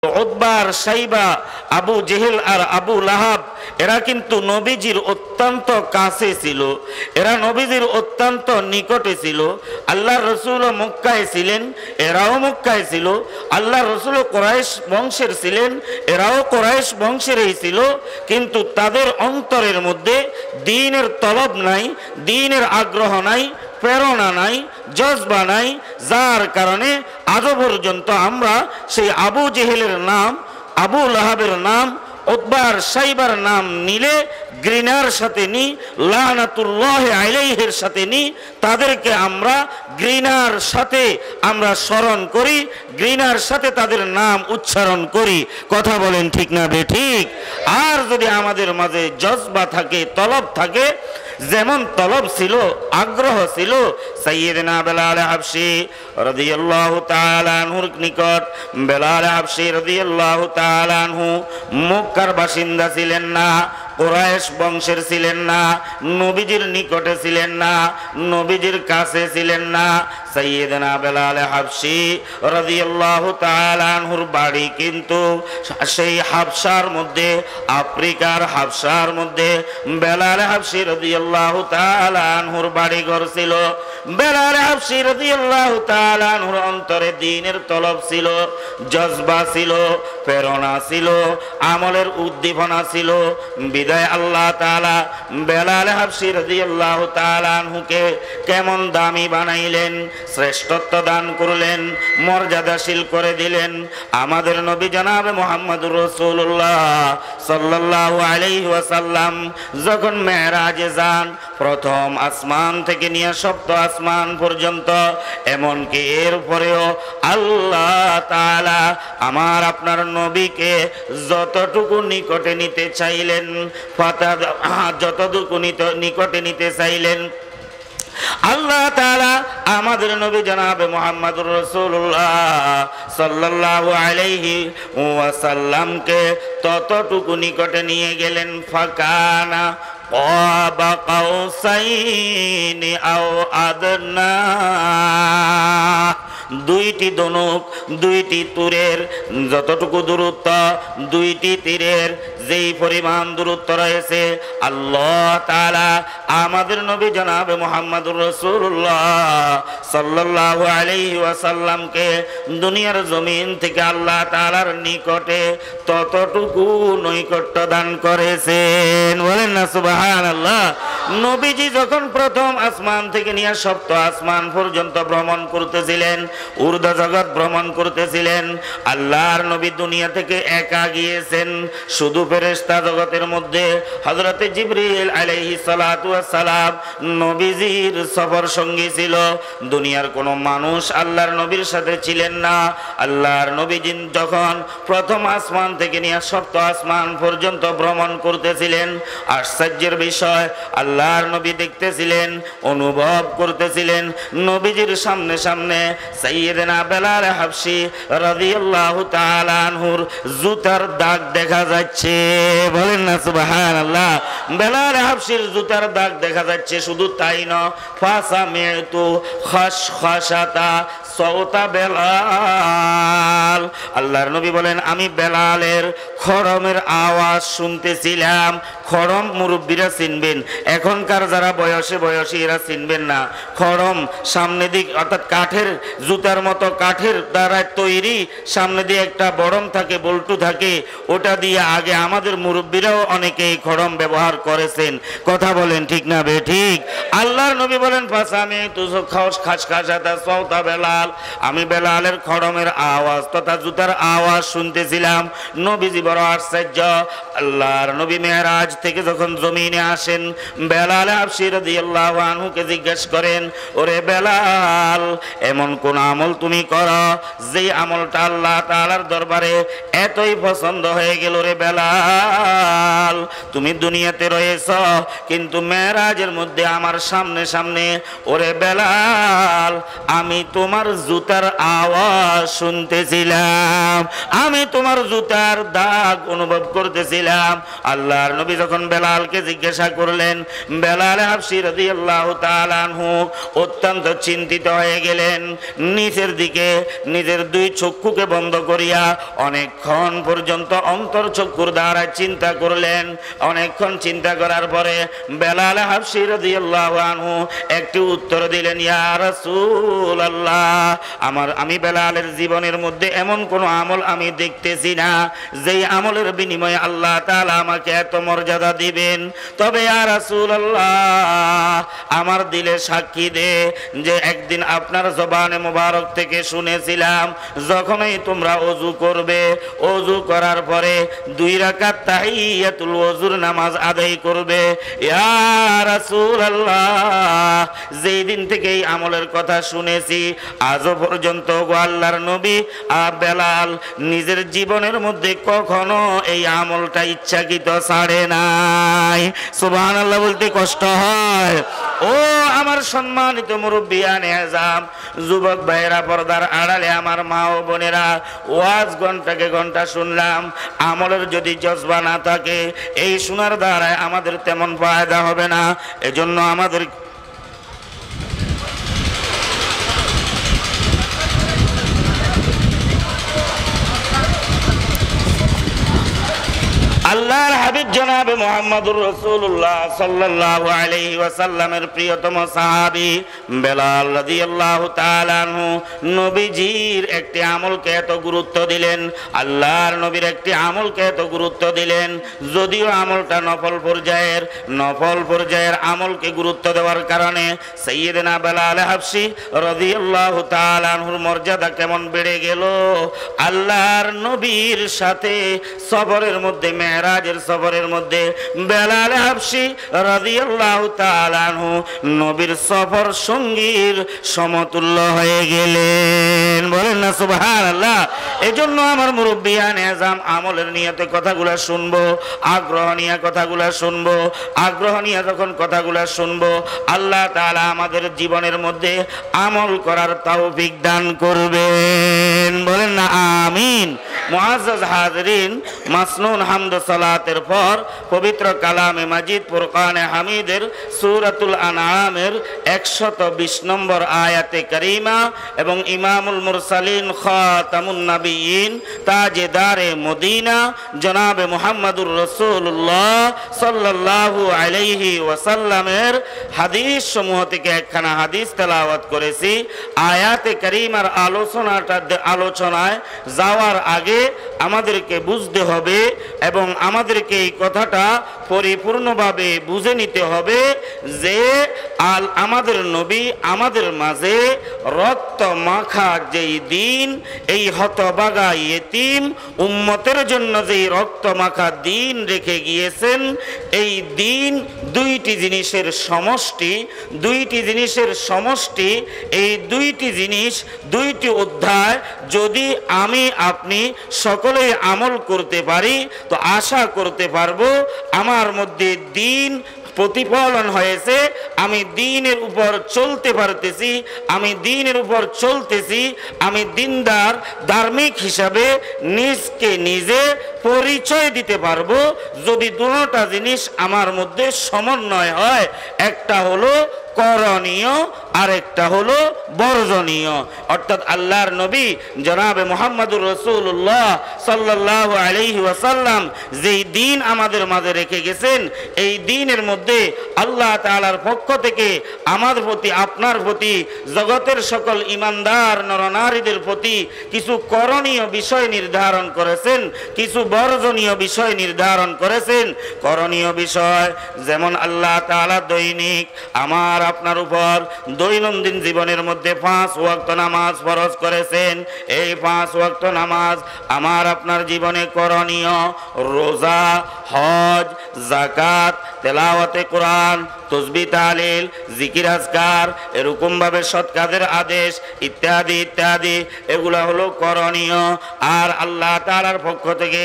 উতবার সাইবা আবু জেহেল আর আবু লাহাব এরা কিন্তু নবীজির অত্যন্ত কাছে ছিল, এরা নবীজির অত্যন্ত নিকটে ছিল। আল্লাহ রসুল মক্কায় ছিলেন, এরাও মক্কায় ছিল। আল্লাহ রসুল কোরাইশ বংশের ছিলেন, এরাও কোরাইশ বংশেরই ছিল। কিন্তু তাদের অন্তরের মধ্যে দ্বীনের তলব নাই, দ্বীনের আগ্রহ নাই, প্রেরণা নাই, জজবা নাই, যার কারণে আজও পর্যন্ত আমরা সেই আবু জেহেলের নাম, আবু লাহাবের নাম, উতবার সাইবার নাম নিলে ঘৃণার সাথে নি, লানাতুল্লাহ আলাইহির সাথে নি, তাদেরকে আমরা ঘৃণার সাথে আমরা স্মরণ করি, ঘৃণার সাথে তাদের নাম উচ্চারণ করি। কথা বলেন ঠিক না বেঠিক? আর যদি আমাদের মাঝে জজবা থাকে, তলব থাকে, যেমন তলব ছিল, আগ্রহ ছিল সাইয়্যিদনা বেলাল হাবশী রাদিয়াল্লাহু তাআলা আনহুর নিকট। বেলাল হাবশী রাদিয়াল্লাহু তাআলা আনহু মক্কার বাসিন্দা ছিলেন না, কুরাইশ বংশের ছিলেন না, নবীজির নিকটে ছিলেন না, নবীজির কাছে ছিলেন না। সাইয়্যিদনা বেলাল হাবশী রাদিয়াল্লাহু তাআলা আনহুর বাড়ি কিন্তু সেই হাবশার মধ্যে, আফ্রিকার হাবশার মধ্যে বেলাল হাবশী রাদিয়াল্লাহু তাআলা আনহুর বাড়ি ঘর ছিল। বেলাল হাবশী রাদিয়াল্লাহু তাআলা আনহুর অন্তরে দ্বীনের তলব ছিল, জজবা ছিল, প্রেরণা ছিল, আমলের উদ্দীপনা ছিল। বিদায় আল্লাহ তাআলা বেলাল হাবশী রাদিয়াল্লাহু তাআলা আনহুকে কেমন দামি বানাইলেন, শ্রেষ্ঠত্ব দান করলেন, মর্যাদাশীল করে দিলেন। আমাদের নবী জনাব মুহাম্মদুর রাসূলুল্লাহ সাল্লাল্লাহু আলাইহি ওয়াসাল্লাম যখন মেরাজে যান, প্রথম আসমান থেকে নিয়ে সপ্তম আসমান পর্যন্ত, এমনকি এরপরেও আল্লাহ তাআলা আমার আপনার নবীকে যতটুকু নিকটে নিতে চাইলেন, যতটুকু নিকটে নিতে চাইলেন, আল্লাহ তাআলা আমাদের নবী জনাবে মুহাম্মদুর রাসূলুল্লাহ সাল্লাল্লাহু আলাইহি ওয়াসাল্লামকে ততটুকু নিকটে নিয়ে গেলেন। ফাকানা ক্বাবা কাউসাইনি আও আদনা, দুইটি দনুক, দুইটি তুরের যতটুকু দূরত্ব, দুইটি তীরের যেই পরিমাণ দূরত্ব রয়েছে, আল্লাহ তাআলা আমাদের নবী জনাবে মুহাম্মদুর রাসূলুল্লাহ সাল্লাল্লাহু আলাইহি ওয়াসাল্লামকে দুনিয়ার জমিন থেকে আল্লাহ তাআলার নিকটে ততটুকু নৈকট্য দান করেছেন। বলেন না সুবহানাল্লাহ। নবীজি যখন প্রথম আসমান থেকে নিয়ে সপ্তম আসমান পর্যন্ত ভ্রমণ করতেছিলেন, ঊর্ধ্ব জগৎ ভ্রমণ করতেছিলেন, আল্লাহর নবী দুনিয়া থেকে একা গিয়েছেন। শুধু ফেরেশতা জগতের মধ্যে হযরতে জিবরিল আলাইহিস সালাতু ওয়াস সালাম নবীজির সফর সঙ্গী ছিল। দুনিয়ার কোনো মানুষ আল্লাহর নবীর সাথে ছিলেন না। আল্লাহর নবী যখন প্রথম আসমান থেকে নিয়ে সপ্তম আসমান পর্যন্ত ভ্রমণ করতেছিলেন, আশ্চর্যের বিষয় আল্লাহর নবী দেখতেছিলেন, অনুভব করতেছিলেন, নবীজির সামনে সামনে সাইয়্যিদনা বেলাল হাবশী রাদিয়াল্লাহু তাআলা আনহুর জুতার দাগ দেখা যাচ্ছে। বলেন না সুবহানাল্লাহ। বেলাল হাবশীর জুতার দাগ দেখা যাচ্ছে। শুধু তাই নয়, ফাসামিতু খাশখাশাতা সাওতা বেলাল, আল্লাহর নবী বলেন আমি বেলালের খড়মের আওয়াজ শুনতেছিলাম। খড়ম মুরব্বীরা চিনবেন, এখনকার যারা বয়সী এরা চিনবেন না। খড়ম সামনে দিক, অর্থাৎ কাঠের জুতার মতো কাঠের দ্বারা তৈরি, সামনে দিয়ে একটা বড়ম থাকে, বল্টু থাকে, ওটা দিয়ে আগে আমাদের মুরব্বীরাও অনেকেই খড়ম ব্যবহার করেছেন। কথা বলেন ঠিক না বেঠিক? আল্লাহর নবী বলেন ফাসামিতু খাশখাশাতা সাওতা বেলাল, আমি বেলালের খড়মের আওয়াজ তথা জুতার আওয়াজ শুনতেছিলাম। নবীজি বড় আশ্চর্য। আল্লাহর নবী মেরাজ থেকে যখন জমিনে আসেন, বেলাল হাবশী রাদিয়াল্লাহু আনহুকে জিজ্ঞেস করেন, ওরে বেলাল, এমন কোন আমল তুমি করো যে আমলটা আল্লাহ তাআলার দরবারে এতই পছন্দ হয়ে গেল রে বেলাল? তুমি দুনিয়াতে রয়েছ কিন্তু মেরাজের মধ্যে আমার সামনে সামনে, ওরে বেলাল, আমি তোমার জুতার আওয়াজ শুনতেছিলাম, আমি তোমার জুতার দাগ অনুভব করতেছিলাম। আল্লাহর নবী যখন বেলালকে জিজ্ঞাসা করলেন, বেলাল হাবশী রাদিয়াল্লাহু তাআলা আনহু অত্যন্ত চিন্তিত হয়ে গেলেন। নিচের দিকে নিজের দুই চক্ষুকে বন্ধ করিয়া অনেকক্ষণ পর্যন্ত অন্তর চক্ষুর দ্বারা চিন্তা করলেন। অনেকক্ষণ চিন্তা করার পরে বেলাল হাবশী রাদিয়াল্লাহু আনহু একটি উত্তর দিলেন, ইয়া রাসূলুল্লাহ, আমি বেলালের জীবনের মধ্যে এমন কোন আমল আমি দেখতেছি না যেই আমলের বিনিময়ে আল্লাহ তাআলা আমাকে এত মর্যাদা দিবেন। তবে ইয়া রাসূলুল্লাহ, আমার দিলে সাক্ষী দে যে একদিন আপনার জবানে মোবারক থেকে শুনেছিলাম যখনই তোমরা ওযু করবে, ওযু করার পরে 2 রাকাত তাহিয়াতুল ওযুর নামাজ আদায় করবে। ইয়া রাসূলুল্লাহ, যেই দিন থেকে এই আমলের কথা শুনেছি আজও পর্যন্ত গো আল্লাহর নবী বেলাল নিজের জীবনের মধ্যে কখনো এই আমলটা ইচ্ছাকৃত ছাড়ে নাই। সুবহানাল্লাহ বলতে কষ্ট হয়। ও আমার সম্মানিত মুরব্বিয়ানে আযম, যুবক ভাইয়েরা, পর্দার আড়ালে আমার মা ও বোনেরা, ওয়াজ ঘন্টাকে ঘন্টা শুনলাম, আমলের যদি জজবা না থাকে এই শোনার দ্বারা আমাদের তেমন ফায়দা হবে না। এজন্য আমাদের আল্লাহর হাবিব জনাবে মুহাম্মদুর রাসূলুল্লাহ সাল্লাল্লাহু আলাইহি ওয়াসাল্লামের প্রিয়তম সাহাবী বেলাল রাদিয়াল্লাহু তাআলা আনহু নবীজির একটি আমলকে এত গুরুত্ব দিলেন, আল্লাহর নবীর একটি আমলকে এত গুরুত্ব দিলেন, যদিও আমলটা নফল পর্যায়ের আমলকে গুরুত্ব দেওয়ার কারণে সাইয়্যিদনা বেলাল হাবশী রাদিয়াল্লাহু তাআলা আনহুর মর্যাদা কেমন বেড়ে গেল। আল্লাহর নবীর সাথে সফরের মধ্যে, মেরাজের সফরের মধ্যে বেলাল হাবশী রাদিয়াল্লাহু তাআলা আনহু নবীর সফর সঙ্গীর সমতুল্য হয়ে গেলেন। বলেন না সুবহানাল্লাহ। এজন্য আমার মুরব্বিয়ানে আযম আমলের নিয়তে কথাগুলো শুনবো, আগ্রহ নিয়ে কথাগুলো শুনবো। আগ্রহ নিয়ে যখন কথাগুলো শুনবো আল্লাহ তাআলা আমাদের জীবনের মধ্যে আমল করার তৌফিক দান করবেন। বলেন না আমিন। মুআজ্জাজ হাজিরিন, মাসনুন হামদ সালাতের পর পবিত্র কালামে মাজিদ ফুরকানে হামিদের সূরাতুল আনআমের 120 নম্বর আয়াতে কারিমা এবং ইমামুল মুরসালিন খাতামুন নবিয়্যিন তাজেদারে মদিনা জনাবে মুহাম্মদুর রাসূলুল্লাহ সাল্লাল্লাহু আলাইহি ওয়াসাল্লামের হাদিস সমূহ থেকে একখানা হাদিস তেলাওয়াত করেছি। আয়াতে কারিমার আলোচনায় যাওয়ার আগে আমাদেরকে বুঝতে হবে এবং আমাদেরকে এই কথাটা পরিপূর্ণভাবে বুঝে নিতে হবে যে আমাদের নবী আমাদের মাঝে রক্ত মাখা যেই দিন, এই হতভাগা ইয়েতিম উম্মতের জন্য যেই রক্ত মাখা দিন রেখে গিয়েছেন, এই দিন দুইটি জিনিসের সমষ্টি। এই দুইটি জিনিস, দুইটি অধ্যায় যদি আমি আপনি সকলেই আমল করতে পারি তো আশা করতে পারবো আমার মধ্যে দিন প্রতিফলন হয়েছে, আমি দ্বীনের উপর চলতে পারতেছি, আমি দ্বীনের উপর চলতেছি, আমি দ্বীনদার ধার্মিক হিসাবে নিজকে নিজে পরিচয় দিতে পারবো যদি দুটো জিনিস আমার মধ্যে সমন্বয় হয়। একটা হলো করণীয় আর একটা হলো বর্জনীয়। অর্থাৎ আল্লাহর নবী জনাবে মুহাম্মদুর রাসূলুল্লাহ সাল্লাল্লাহু আলাইহি ওয়াসাল্লাম যেই দিন আমাদের মাঝে রেখে গেছেন, এই দিনের মধ্যে আল্লাহ তাআলার পক্ষ থেকে আমাদের প্রতি, আপনার প্রতি, জগতের সকল ঈমানদার নরনারীদের প্রতি কিছু করণীয় বিষয় নির্ধারণ করেছেন, কিছু বর্জনীয় বিষয় নির্ধারণ করেছেন। করণীয় বিষয় যেমন আল্লাহ তাআলা দৈনিক আমার আপনার উপর দৈনন্দিন জীবনের মধ্যে 5 ওয়াক্ত নামাজ ফরজ করেছেন। এই 5 ওয়াক্ত নামাজ আমার আপনার জীবনে করণীয়। রোজা, হজ, যাকাত, তেলাওয়াতে কোরআন, তাসবিহ তাহলিল, জিকির আজকার, এরকম ভাবে সৎ কাজের আদেশ ইত্যাদি ইত্যাদি, এগুলা হলো করণীয়। আর আল্লাহ তাআলার পক্ষ থেকে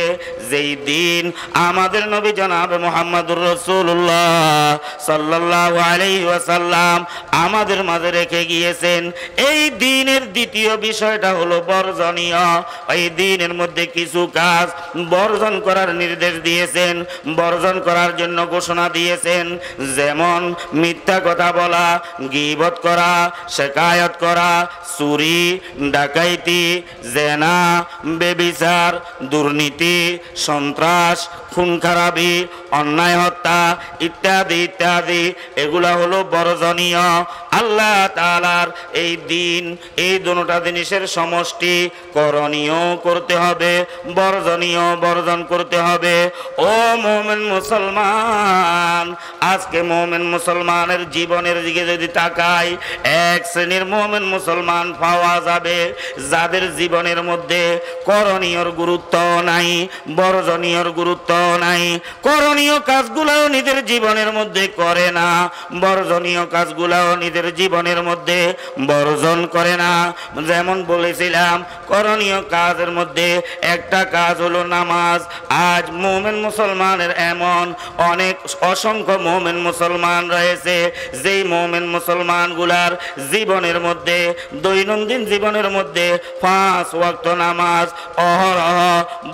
যেই দিন আমাদের নবী জনাব মুহাম্মদুর রাসূলুল্লাহ সাল্লাল্লাহু আলাইহি ওয়াসাল্লাম আমাদের মাঝে রেখে গিয়েছেন, এই দিনের দ্বিতীয় বিষয়টা হলো বর্জনীয়। এই দিনের মধ্যে কিছু কাজ বর্জন করার নির্দেশ দিয়েছেন। দিয়েছেন, বর্জন করার জন্য ঘোষণা দিয়েছেন। যেমন মিথ্যা কথা বলা, গীবত করা, শেকায়ত করা, চুরি, ডাকাইতি, জেনা, বেবিচার, দুর্নীতি, সন্ত্রাস, খুন খারাপি, অন্যায় হত্যা ইত্যাদি ইত্যাদি, এগুলা হলো বর্জনীয়। আল্লাহ তাআলার এই দিন, এই দুটো জিনিসের সমষ্টি, করণীয় করতে হবে, বর্জনীয় বর্জন করতে হবে। ও মুমিন মুসলমান, আজকে মুমিন মুসলমানের জীবনের দিকে যদি তাকাই, এক শ্রেণীর মুমিন মুসলমান পাওয়া যাবে যাদের জীবনের মধ্যে করণীয়র গুরুত্ব নাই, বর্জনীয়র গুরুত্ব নাই। করণীয় কাজগুলাও নিজের জীবনের মধ্যে করে না, বর্জনীয় কাজগুলাও নিজের জীবনের মধ্যে বর্জন করে না। যেমন বলেছিলাম, করণীয় কাজের মধ্যে একটা কাজ হলো নামাজ। আজ মুমিন মুসলমানের এমন অনেক অসংখ্য মুমিন মুসলমান রয়েছে যেই মুমিন মুসলমানগুলার জীবনের মধ্যে, দৈনন্দিন জীবনের মধ্যে 5 ওয়াক্ত নামাজ অহরহ,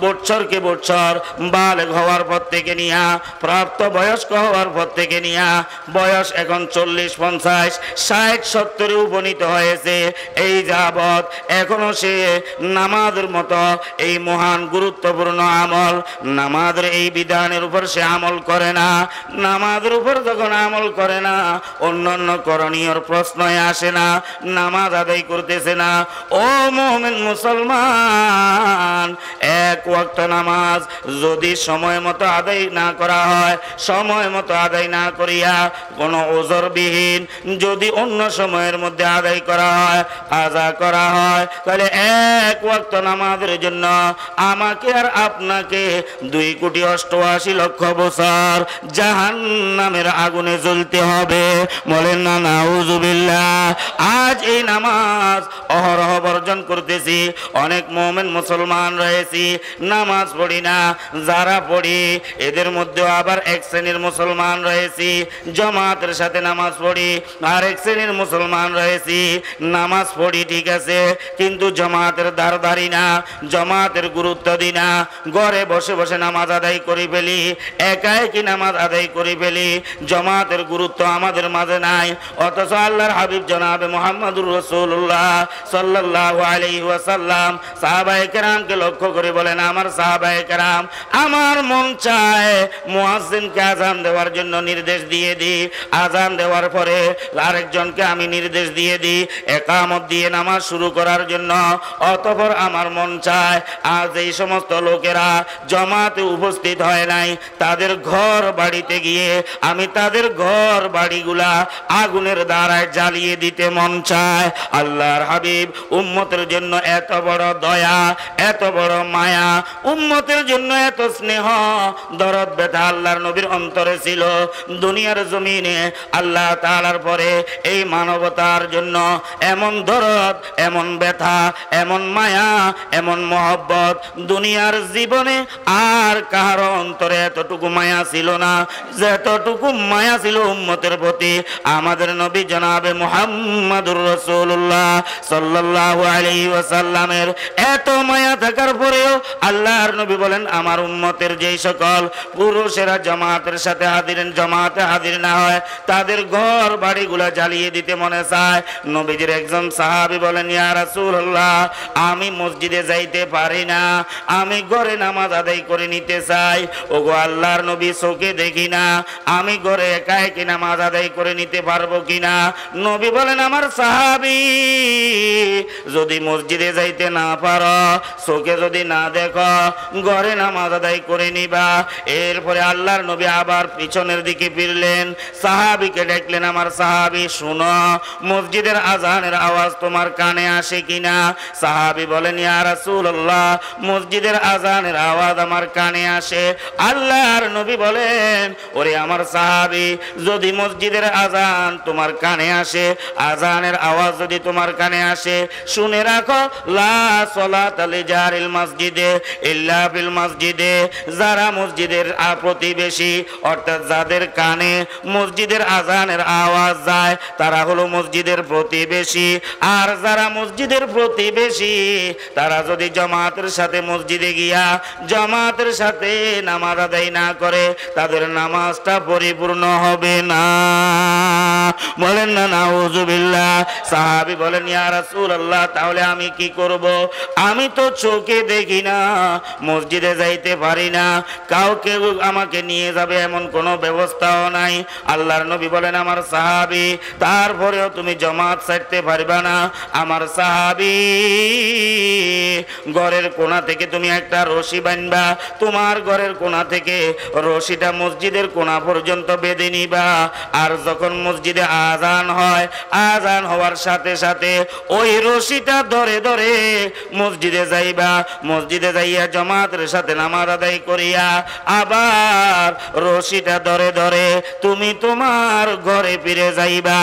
বৎসরকে বৎসর, বালেগ হওয়ার পর থেকে নিয়া, প্রাপ্ত বয়স্ক হওয়ার পর থেকে নিয়া, বয়স এখন 40, 50, 60, 70 উপনীত হয়েছে, এই যাবৎ এখনো সে নামাজের মতো এই মহান গুরুত্বপূর্ণ আমল, নামাজের এই বিধানের উপর সে আমল করে না। নামাজের উপর যখন আমল করে না, অন্যান্য করণীয়র প্রশ্নই আসে না, নামাজ আদায় করতেছে না। ও মুমিন মুসলমান, এক ওয়াক্ত নামাজ যদি সময় মতো আদায় না করা হয়, সময় মতো আদায় না করিয়া কোনো ওজরবিহীন যদি অন্য সময়ের মধ্যে আদায় করা হয়, কাজা করা হয়, তাহলে এক ওয়াক্ত নামাজের জন্য আমাকে আর আপনাকে 2,88,00,000 বছর জাহান্নামের আগুনে জ্বলতে হবে। বলেন না নাউজুবিল্লাহ। আজ এই নামাজ অহরহ বর্জন করতেছি, অনেক মুমিন মুসলমান রয়েছি নামাজ পড়ি না। যারা পড়ি এদের মধ্যেও আবার এক শ্রেণীর মুসলমান রয়েছি জামাতের সাথে নামাজ পড়ি, আর এক শ্রেণীর মুসলমান রয়েছি নামাজ পড়ি ঠিক আছে, কিন্তু জামাতের ধারধারি না, জামাতের গুরুত্ব দিই না, ঘরে বসে বসে নামাজ আদায় করে ফেলি, একা একই নামাজ আদায় করে ফেলি, জামাতের গুরুত্ব আমাদের মাঝে নাই। অথচ আল্লাহর হাবিব জনাবে মুহাম্মদুর রাসূলুল্লাহ সাল্লাল্লাহু আলাইহি ওয়াসাল্লাম সাহাবায়ে কেরামকে লক্ষ্য করে বলেন, আমার সাহাবায়ে কেরাম, আমার মন চায় মুয়াজ্জিনকে আযান দেওয়ার জন্য নির্দেশ দিয়ে দিই, আযান দেওয়ার পরে আরেকজনকে আমি নির্দেশ দিয়ে দিই ইকামত দিয়ে নামাজ শুরু করার জন্য। অতঃপর আমার মন চায় আজ এই সমস্ত লোকেরা জামাতে উপস্থিত হয় নাই, তাদের ঘর বাড়িতে গিয়ে আমি তাদের ঘর বাড়িগুলা আগুনের দ্বারায় জ্বালিয়ে দিতে মন চায়। আল্লাহর হাবিব উম্মতের জন্য এত বড় দয়া, এত বড় মায়া, উম্মতের জন্য এত স্নেহ, দরদ ব্যথা আল্লাহর নবীর অন্তরে ছিল। দুনিয়ার জমিনে আল্লাহ তাআলার পরে এই মানবতার জন্য এমন দরদ, এমন ব্যথা, এমন মায়া, এমন মহব্বত দুনিয়ার জীবনে আর কাহার অন্তরে এতটুকু মায়া ছিল না যতটুকু মায়া ছিল উম্মতের প্রতি আমাদের নবী জনাবে মুহাম্মদুর রাসূলুল্লাহ সাল্লাল্লাহু আলাইহি ওয়াসাল্লামের। এত মায়া থাকার পরেও আল্লাহর নবী বলেন, আমার উম্মতের যেই সকল পুরুষেরা জামাতের সাথে জামাতে হাজির না হয়, তাদের ঘর বাড়িগুলা জ্বালিয়ে দিতে মনে চায়। নবীজির একজন সাহাবী বলেন, ইয়া রাসূলুল্লাহ, আমি মসজিদে যাইতে পারি না, আমি ঘরে নামাজ আদায় করে নিতে চাই। ওগো আল্লাহর নবী, চোখে দেখি না, আমি ঘরে একা একই নামাজ আদায় করে নিতে পারবো কিনা? নবী বলেন, আমার সাহাবী, যদি মসজিদে যাইতে না পারো, চোখে যদি না দেখো, ঘরে নামাজ আদায় করে নিবা। এরপরে আল্লাহর নবী আবার পিছনের দিকে ফিরলেন, সাহাবীকে দেখলেন, আমার সাহাবী শুনো, মসজিদের আজানের আওয়াজ তোমার কানে আসে কিনা? সাহাবী বলেন, ইয়া রাসূলুল্লাহ, মসজিদের আজানের আওয়াজ আমার কানে আসে। আল্লাহর নবী বলেন, ওরে আমার সাহাবী, যদি মসজিদের আজান তোমার কানে আসে, আজানের আওয়াজ যদি তোমার কানে আসে, শুনে রাখো, লা সালাতা লিজারিল মসজিদে ইল্লা বিল মসজিদে। যারা মসজিদের প্রতিবেশী, অর্থাৎ যাদের কানে মসজিদের আজানের আওয়াজ যায়, তারা হলো মসজিদের প্রতিবেশী। আর যারা মসজিদের প্রতিবেশী তারা যদি জামাতের সাথে মসজিদে গিয়া জামাতের সাথে নামাজ আদায় না করে তাদের নামাজটা পরিপূর্ণ হবে না। বলেন না নাউজুবিল্লাহ। সাহাবী বলেন, ইয়া রাসূলুল্লাহ, তাহলে আমি কি করব? আমি তো চোখে দেখি না, মসজিদে যাইতে পারি না, কাউকে আমাকে নিয়ে যাবে এমন কোনো ব্যবস্থাও নাই। আল্লাহর নবী বলেন, আমার সাহাবী, তারপরেও তুমি জামাত ছাড়তে পারবা না? আমার সাহাবী, ঘরের কোণা থেকে তুমি একটা রশি বাঁধবা, তোমার ঘরের কোণা থেকে রশিটা মসজিদের কোণা পর্যন্ত বেঁধে নিবা। আর যখন মসজিদে আজান হয়, আজান হওয়ার সাথে সাথে ওই রশিটা ধরে ধরে মসজিদে যাইবা। মসজিদে যাইয়া জামাতের সাথে নামাজ আদায় করিয়া আবার রশিটা ধরে ধরে তুমি তোমার ঘরে ফিরে যাইবা।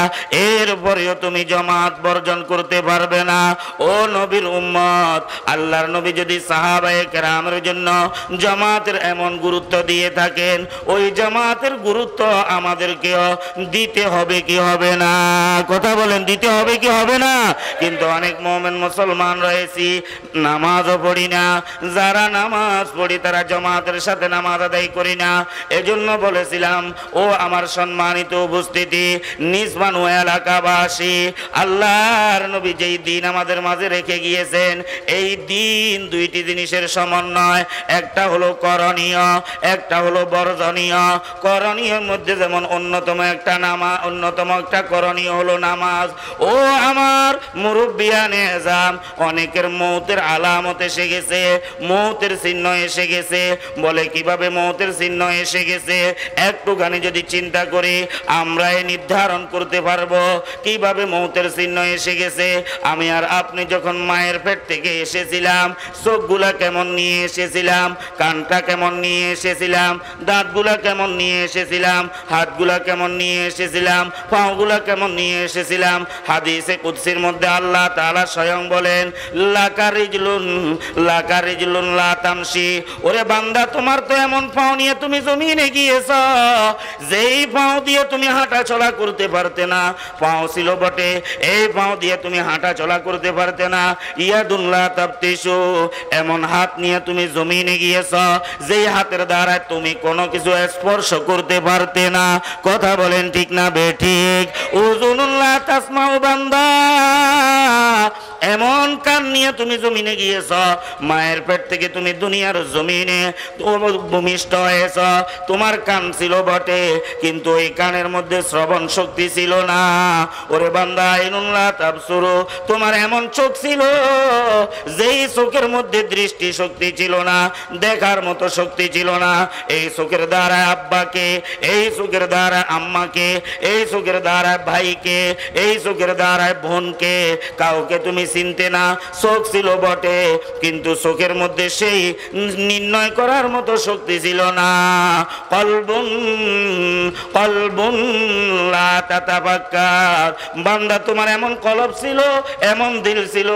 এরপরেও তুমি জামাত বর্জন করতে পারবে না। ও নবীর উম্মত, আল্লাহর নবী যদি সাহাবায়ে কেরামের জন্য জামাতের এমন গুরুত্ব দিয়ে থাকেন, ওই জামাতের গুরুত্ব আমাদেরকেও দিতে হবে কি হবে না? কথা বলেন, দিতে হবে কি হবে না? কিন্তু অনেক মুমিন মুসলমান রয়েছি, নামাজও পড়ি না। যারা নামাজ পড়ি তারা জামাতের সাথে নামাজ আদায় করি না। এজন্য বলেছিলাম, ও আমার সম্মানিত উপস্থিতি, নিসবান ও এলাকাবাসী, আল্লাহর নবী যেই দিন আমাদের মাঝে রেখে গিয়েছেন, এই দিন দুইটি জিনিসের সমন্বয়। একটা হলো করণীয়, একটা হলো বর্জনীয়। করণীয়ের মধ্যে যেমন অন্যতম একটা করণীয় হলো নামাজ। ও আমার মুরব্বিয়ানে এজাম, অনেকের মৌতের আলামত এসে গেছে, মৌতের চিহ্ন এসে গেছে। বলে কিভাবে মৌতের চিহ্ন এসে গেছে? একটুখানি যদি চিন্তা করি আমরাই নির্ধারণ করতে পারবো কিভাবে মৌতের চিহ্ন এসে গেছে। আমি আর আপনি যখন মায়ের পেট থেকে এসেছিলাম, চোখগুলা কেমন নিয়ে এসেছিলাম, কানটা কেমন নিয়ে এসেছিলাম, দাঁতগুলা কেমন নিয়ে এসেছিলাম, হাতগুলা কেমন নিয়ে এসেছিলাম, পাগুলা কেমন নিয়ে এসেছিলাম। হাদিসে কুদসির মধ্যে আল্লাহ তাআলা স্বয়ং বলেন, লাকারিজলুন লাকারিজলুন লা তামশি। ওরে বান্দা, তোমার তো এমন পাও নিয়ে তুমি জমিনে গিয়েছ, যেই পাও দিয়ে তুমি হাঁটা চলা করতে পারতে না। পাও ছিল বটে, এই পাও দিয়ে তুমি হাঁটা চলা করতে পারতে না। ইয়াদুন লা তাবতিশু, এমন হাত নিয়ে তুমি জমিনে গিয়েছ যেই হাতের দ্বারা তুমি কোনো কিছু স্পর্শ করতে পারতে না। কথা বলেন ঠিক না বেঠিক? উযুনুন লা তাসমাউ বান্দা, এমন কান নিয়ে তুমি জমিনে গিয়েছ, মায়ের পেট থেকে তুমি দুনিয়ার জমিনে ভূমিষ্ঠ হয়েছ। তোমার কান ছিল বটে, কিন্তু ওই কানের মধ্যে শ্রবণ শক্তি ছিল না। ওরে বান্দা, আইনুল্লাহ তাবসুরু, তোমার এমন চোখ ছিল যেই চোখের মধ্যে দৃষ্টি শক্তি ছিল না, দেখার মতো শক্তি ছিল না। এই চোখের দ্বারা আব্বাকে, এই চোখের দ্বারা আম্মাকে, এই চোখের দ্বারা ভাইকে, এই চোখের দ্বারা বোনকে, কাউকে তুমি চিনতে না। চোখ ছিল বটে, কিন্তু চোখের মধ্যে সেই নির্ণয় করার মতো শক্তি ছিল না। কলবুন কলবুন লা তাতাফাক্কার, বান্দা তোমার এমন কলব ছিল, এমন দিল ছিল,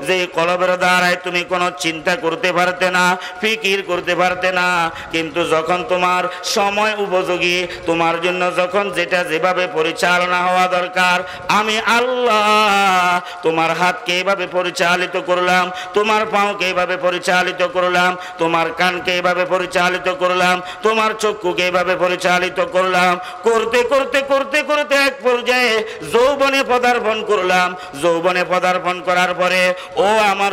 যে কলবের দ্বারাই তুমি কোনো চিন্তা করতে পারতে না, ফিকির করতে পারতে না। কিন্তু যখন তোমার সময় উপযোগী, তোমার জন্য যখন যেটা যেভাবে পরিচালনা হওয়া দরকার, আমি আল্লাহ তোমার হাতকে এভাবে পরিচালিত করলাম, তোমার পাওকে এভাবে পরিচালিত করলাম, তোমার কানকে এভাবে পরিচালিত করলাম, তোমার চক্ষুকে এভাবে পরিচালিত করলাম। করতে করতে করতে করতে এক পর্যায়ে যৌবনে পদার্পণ করলাম। যৌবনে পদার্পণ করার পরে, ও আমার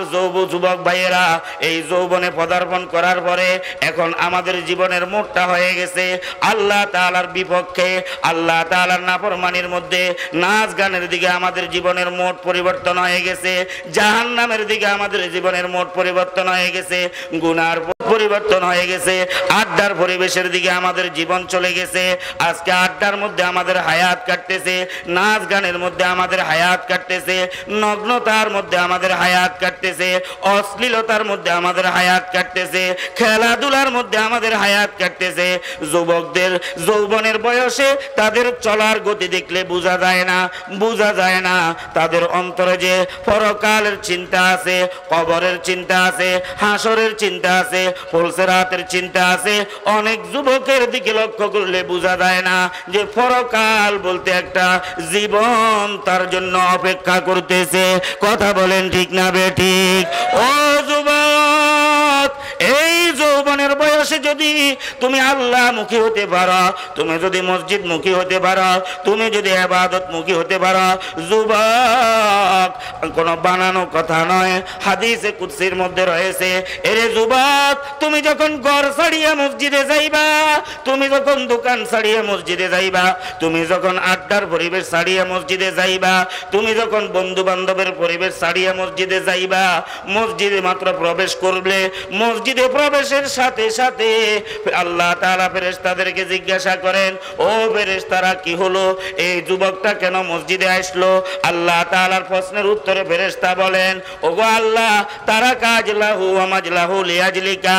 যুবক ভাইয়েরা, এই যৌবনে পদার্পণ করার পরে এখন আমাদের জীবনের মোড়টা হয়ে গেছে আল্লাহ তাআলার বিপক্ষে, আল্লাহ তাআলার নাফরমানির মধ্যে। নাচ গানের দিকে আমাদের জীবনের মোড় পরিবর্তন হয়ে গেছে, জাহান্নামের দিকে আমাদের জীবনের মোড় পরিবর্তন হয়ে গেছে, গুনার পরিবর্তন হয়ে গেছে, আড্ডার পরিবেশের দিকে আমাদের জীবন চলে গেছে। আজকে আড্ডার মধ্যে আমাদের হায়াত কাটতেছে, নাচ গানের মধ্যে আমাদের হায়াত কাটতেছে, নগ্নতার মধ্যে আমাদের হায়াত কাটতেছে, অশ্লীলতার মধ্যে আমাদের হায়াত কাটতেছে, খেলাধুলার মধ্যে আমাদের হায়াত কাটতেছে। যুবকদের যৌবনের বয়সে তাদের চলার গতি দেখলে বোঝা যায় না, বোঝা যায় না তাদের অন্তরে যে পরকালের চিন্তা আছে, কবরের চিন্তা আছে, হাসরের চিন্তা আছে, পুলসিরাতের চিন্তা আছে। অনেক যুবকের দিকে লক্ষ্য করলে বোঝা যায় না যে পরকাল বলতে একটা সারা জীবন তার জন্য অপেক্ষা করতেছে। কথা বলেন ঠিক না বেঠিক? ও যুবক, এই যৌবনের বয়সে যদি তুমি আল্লাহ মুখী হতে পারো, তুমি যদি মসজিদ মুখী হতে পারো, তুমি যদি ইবাদত মুখী হতে পারো, যুবক কোনো বানানো কথা নয়, হাদিসে কুদসির মধ্যে রয়েছে, এরে যুবক তুমি যখন ঘর ছাড়িয়ে মসজিদে যাইবা, তুমি যখন দোকান ছাড়িয়ে মসজিদে যাইবা, তুমি যখন আড্ডার পরিবেশ ছাড়িয়ে মসজিদে যাইবা, তুমি যখন বন্ধু বান্ধবের পরিবেশ ছাড়িয়ে মসজিদে যাইবা, মসজিদে মাত্র প্রবেশ করবে, মসজিদে প্রবেশের সাথে সাথে আল্লাহ তাআলা ফেরেশতাদেরকে জিজ্ঞাসা করেন, ও ফেরেশতারা কি হলো, এই যুবকটা কেন মসজিদে আসলো? আল্লাহ তাআলার প্রশ্নের উত্তরে ফেরেশতা বলেন, ওগো আল্লাহ, তারা কাজ লাহু ওয়া মাজলাহু লিয়াজলিকা,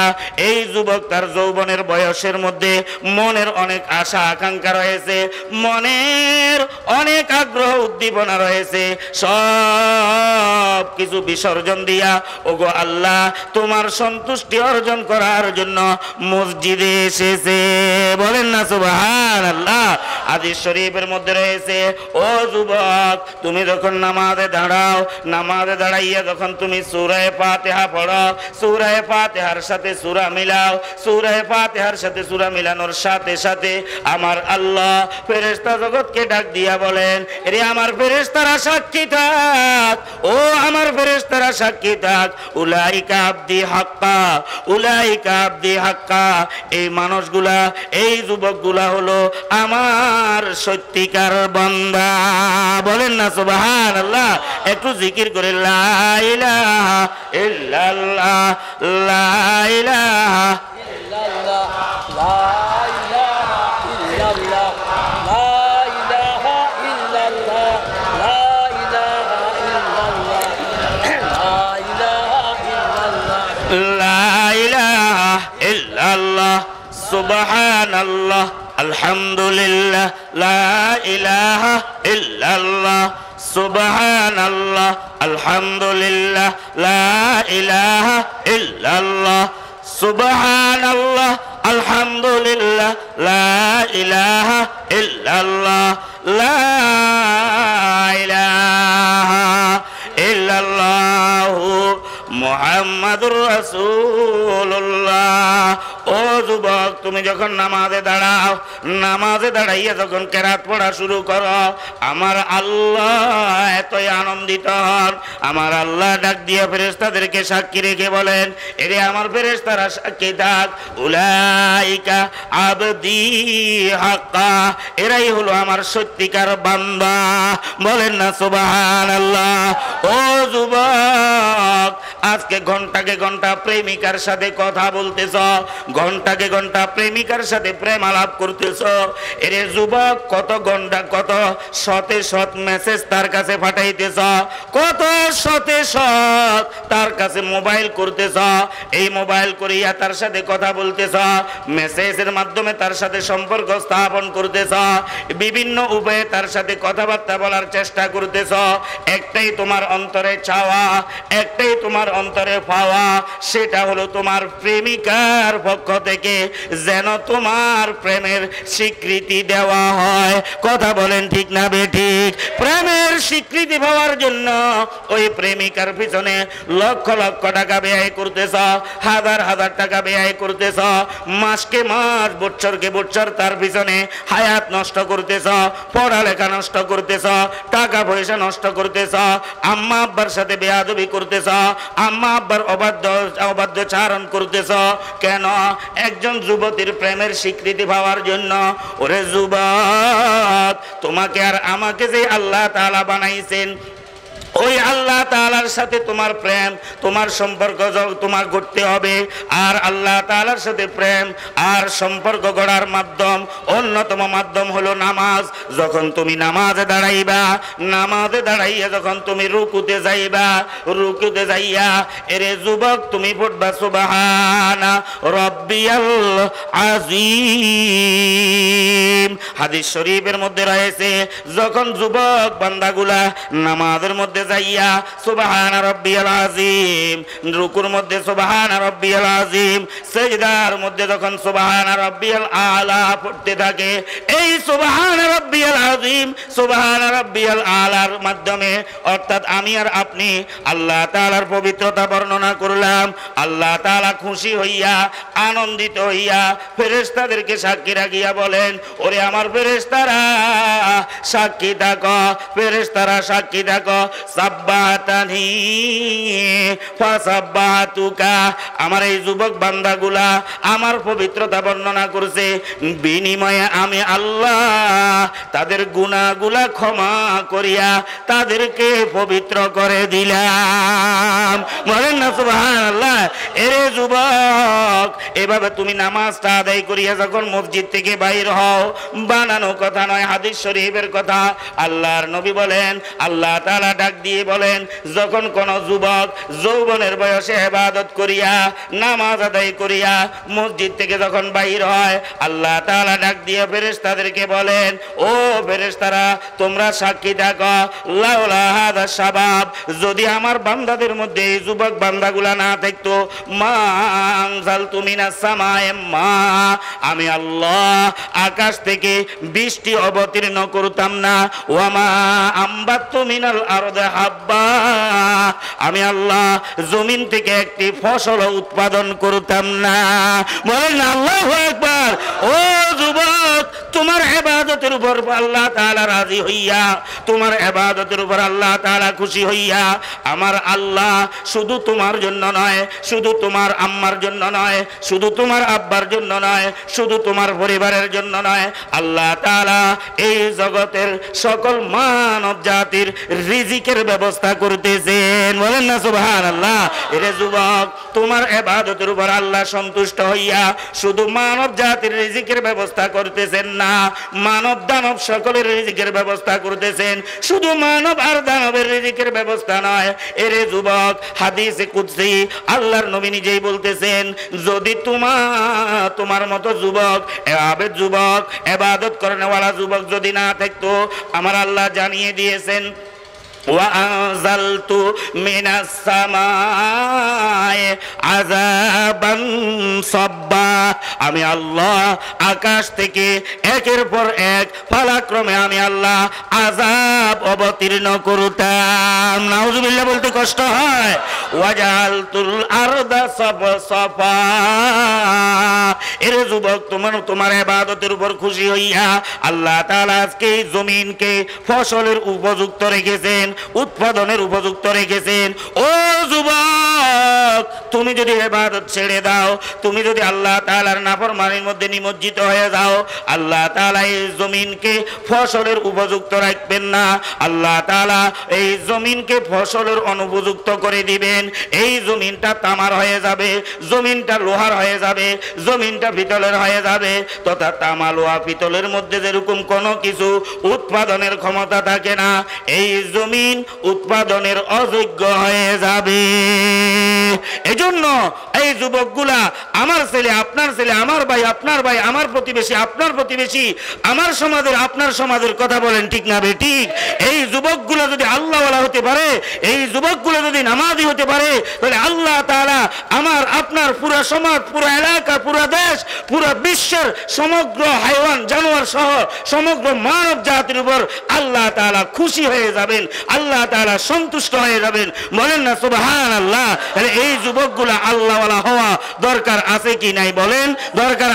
এই যুবক তার যৌবনের বয়সের মধ্যে মনের অনেক আশা আকাঙ্ক্ষা রয়েছে, মনের অনেক আগ্রহ উদ্দীপনা রয়েছে, সব কিছু বিসর্জন দিয়া ওগো আল্লাহ তোমার সন্তুষ্টি অর্জন করার জন্য মসজিদে এসেছে। বলেন না সুবহানাল্লাহ। হাদিস শরীফের মধ্যে রয়েছে, ও যুবক তুমি যখন নামাজে দাঁড়াও, নামাজে দাঁড়াইয়া যখন তুমি সূরা ফাতিহা পড়ো, সূরা ফাতিহার সাথে সূরা মিলাও, সূরা ফাতিহার সাথে সূরা মিলানোর সাথে সাথে আমার আল্লাহ ফেরেশতা জগৎকে ডাক দিয়া বলেন, এরে আমার ফেরেশতারা সাক্ষী থাক, ও আমার ফেরেশতারা সাক্ষী থাক, উলাইকা আবদি হাক্কা, উলাইকা আবদি হাক্কা, এই মানুষগুলা, এই যুবকগুলা হলো আমার সত্যিকার বান্দা। বলেন না সুবহানাল্লাহ। একটু জিকির করে লা ইলাহা ইল্লাল্লাহ, লা ইলাহা ইল্লাল্লাহ, লা ইলাহা ইল্লাল্লাহ, লা ইলাহা ইল্লাল্লাহ, লা ইলাহা ইল্লাল্লাহ, লা ইলাহা ইল্লাল্লাহ, সুবহানাল্লাহ, আলহামদুলিল্লাহ, লা ইলাহা ইল্লাল্লাহ, সুবহানাল্লাহ, আলহামদুলিল্লাহ, লা ইলাহা ইল্লাল্লাহ, সুবহানাল্লাহ, আলহামদুলিল্লাহ, লা ইলাহা ইল্লাল্লাহ, লা ইলাহা ইল্লাল্লাহু মুহাম্মাদুর রাসূলুল্লাহ। ও যুবক তুমি যখন নামাজে দাঁড়াও, নামাজে দাঁড়াইয়া যখন কেরাত পড়া শুরু করো, আমার আল্লাহ এতই আনন্দিত হন, আমার আল্লাহ ডাক দিয়ে ফেরেশতাদেরকে সাক্ষী রেখে বলেন, এরে আমার ফেরেশতারা সাক্ষী থাক, উলাইকা আবদি হাক্কা, এরাই হলো আমার সত্যিকার বান্দা। বলেন না সুবহানাল্লাহ। ও যুবক আজকে ঘন্টাকে ঘন্টা প্রেমিকার সাথে কথা বলতেছ, ঘন্টাকে ঘন্টা প্রেমিকার সাথে প্রেম আলাপ করতেছ, এরে যুবক কত ঘন্টা কত শতে শত মেসেজ তার কাছে পাঠাইতেছ, কত শতে শত তার কাছে মোবাইল করতেছ, এই মোবাইল করিয়া তার সাথে কথা বলতেছ, মেসেজের মাধ্যমে তার সাথে সম্পর্ক স্থাপন করতেছ, বিভিন্ন উপায়ে তার সাথে কথাবার্তা বলার চেষ্টা করতেছ, একটাই তোমার অন্তরে চাওয়া, একটাই তোমার অন্তরে পাওয়া, সেটা হলো তোমার প্রেমিকার পক্ষ থেকে যেন তোমার প্রেমের স্বীকৃতি দেওয়া হয়। কথা বলেন ঠিক না বেঠিক? প্রেমের স্বীকৃতি পাওয়ার জন্য ওই প্রেমিকার পিছনে লক্ষ লক্ষ টাকা ব্যয় করতেছ, হাজার হাজার টাকা ব্যয় করতেছ, মাসকে মাস বছরকে বছর তার পিছনে হায়াত নষ্ট করতেছ, পড়ালেখা নষ্ট করতেছ, টাকা পয়সা নষ্ট করতেছ, আম্মা আব্বার সাথে বেয়াদবি করতেছ, আম্মা আব্বার অবাধ্য চারণ করতেছ। কেন? একজন যুবতীর প্রেমের স্বীকৃতি পাওয়ার জন্য। ওরে যুবক তোমাকে আর আমাকে যে আল্লাহ তাআলা বানাইছেন, ওই আল্লাহ তাআলার সাথে তোমার প্রেম, তোমার সম্পর্ক তোমার গড়তে হবে। আর আল্লাহ তাআলার সাথে প্রেম আর সম্পর্ক গড়ার মাধ্যম, অন্যতম মাধ্যম হলো নামাজ। যখন তুমি নামাজে দাঁড়াইবা, নামাজে দাঁড়াইয়া যখন তুমি রুকুতে যাইবা, রুকুতে যাইয়া এরে যুবক তুমি পড়বা সুবহানা রাব্বিয়াল আযীম। হাদিস শরীফের মধ্যে রয়েছে, যখন যুবক বান্দাগুলা নামাজের মধ্যে যাইয়া সুবহান রাব্বিয়াল আযীম, রুকুর মধ্যে সুবহান রাব্বিয়াল আযীম, সিজদার মধ্যে যখন সুবহান রাব্বিয়াল আলা পড়তে থাকে, এই সুবহান রাব্বিয়াল আযীম সুবহান রাব্বিয়াল আলার মাধ্যমে অর্থাৎ আমি আর আপনি আল্লাহ তাআলার পবিত্রতা বর্ণনা করলাম। আল্লাহ তাআলা খুশি হইয়া আনন্দিত হইয়া ফেরেশতাদেরকে সাক্ষী রাখিয়া বলেন, ওরে আমার ফেরেশতারা সাক্ষী থাকো, ফেরেশতারা সাক্ষী থাকো, সাব্বাহাতানি ফাসাব্বাহাতুকা, আমার এই যুবক বান্দাগুলা আমার পবিত্রতা বর্ণনা করছে, বিনিময়ে আমি আল্লাহ তাদের গুনাহগুলা ক্ষমা করিয়া তাদেরকে পবিত্র করে দিলাম। বলেন না সুবহানাল্লাহ। এরে যুবক, এভাবে তুমি নামাজটা আদায় করিয়া যখন মসজিদ থেকে বাইর হও, বানানো কথা নয়, হাদিস শরীফের কথা। আল্লাহর নবী বলেন, আল্লাহ তাআলা ডাক দিয়ে বলেন, যখন কোন যুবক যৌবনের বয়সে ইবাদত করিয়া নামাজ আদায় করিয়া মসজিদ থেকে যখন বাইর হয়, আল্লাহ তাআলা ডাক দিয়ে ফেরেশতাদেরকে বলেন, ও ফেরেশতারা তোমরা সাক্ষী থাকো, লাউলা হাদা শাবাব, যদি আমার বান্দাদের মধ্যে এই যুবক বান্দাগুলা না থাকতো, মা আনজালতু মিনাস সামায়ে মা, আমি আল্লাহ আকাশ থেকে বৃষ্টি অবতীর্ণ করতাম না, ওয়া মা আমবাতু মিনাল আরদি হাব্বা, আমি আল্লাহ জমিন থেকে একটি ফসল উৎপাদন করতাম না। বলেন আল্লাহু আকবার। ও যুবক, তোমার ইবাদতের উপর আল্লাহ তাআলা রাজি হইয়া, তোমার ইবাদতের উপর আল্লাহ তাআলা খুশি হইয়া, আমার আল্লাহ শুধু তোমার জন্য নয়, শুধু তোমার আম্মার জন্য নয়, শুধু তোমার আব্বার জন্য নয়, শুধু তোমার পরিবারের জন্য নয়, আল্লাহ তাআলা এই জগতের সকল মানব জাতির রিজিকের ব্যবস্থা করতেছেন। বলেন না সুবহানাল্লাহ। এরে যুবক, তোমার ইবাদতের উপর আল্লাহ সন্তুষ্ট হইয়া শুধু মানব জাতির রিজিকের ব্যবস্থা করতেছেন না, মানব দানব সকলের রিজিকের ব্যবস্থা করতেছেন। শুধু মানব আর দানবের রিজিকের ব্যবস্থা নয়, এরে যুবক, হাদিসে কুদসি আল্লাহর নবী নিজেই বলতেছেন, যদি তোমার মতো যুবক, আবেদ যুবক, ইবাদত করেনওয়ালা যুবক যদি না থাকতো, আমার আল্লাহ জানিয়ে দিয়েছেন, ওয়াআনজালতু মিনাস সামায়ে আযাবান সাব্বা, আমি আল্লাহ আকাশ থেকে একের পর এক পালাক্রমে আমি আল্লাহ আযাব অবতীর্ণ করতাম। নাউযুবিল্লাহ বলতে কষ্ট হয়। ওয়াজালতুল আরদা সাফা, এর যুবক, তোমার ইবাদতের উপর খুশি হইয়া আল্লাহ তাআলা আজকে এই জমিনকে ফসলের উপযুক্ত রেখেছেন, উৎপাদনের উপযুক্ত রেখেছেন। ও যুবক, তুমি যদি ইবাদত ছেড়ে দাও, তুমি যদি আল্লাহ তাআলার নাফরমানির মধ্যে নিমজ্জিত হয়ে যাও, আল্লাহ তাআলা এই জমিনকে ফসলের উপযুক্ত রাখবেন না। আল্লাহ তাআলা এই জমিনকে ফসলের অনুপযুক্ত করে দিবেন। এই জমিনটা তামার হয়ে যাবে, জমিনটা লোহার হয়ে যাবে, জমিনটা পিতলের হয়ে যাবে। তথা তামা, লোহা, পিতলের মধ্যে যেরকম কোনো কিছু উৎপাদনের ক্ষমতা থাকে না, এই জমিন উৎপাদনের অযোগ্য হয়ে যাবে। এজন্য এই যুবকগুলা, আমার ছেলে, আপনার ছেলে, আমার ভাই, আপনার ভাই, আমার প্রতিবেশী, আপনার প্রতিবেশী, আমার সমাজের, আপনার সমাজের কথা বলেন ঠিক না বেঠিক? এই যুবকগুলা যদি আল্লাহওয়ালা হতে পারে, এই যুবকগুলো যদি নামাজি হতে পারে, তাহলে আল্লাহ তাআলা আমার আপনার পুরো সমাজ, পুরো এলাকা, পুরো দেশ, পুরো বিশ্বের সমগ্র হাইওয়ান জানোয়ার সহ সমগ্র মানব জাতির উপর আল্লাহ তাআলা খুশি হয়ে যাবেন, আল্লাহ তাআলা সন্তুষ্ট হয়ে যাবেন। বলেন না সুবহানাল্লাহ। তাহলে এই যুবকগুলা আল্লাহওয়ালা হওয়া দরকার আছে কি নাই বলেন? দরকার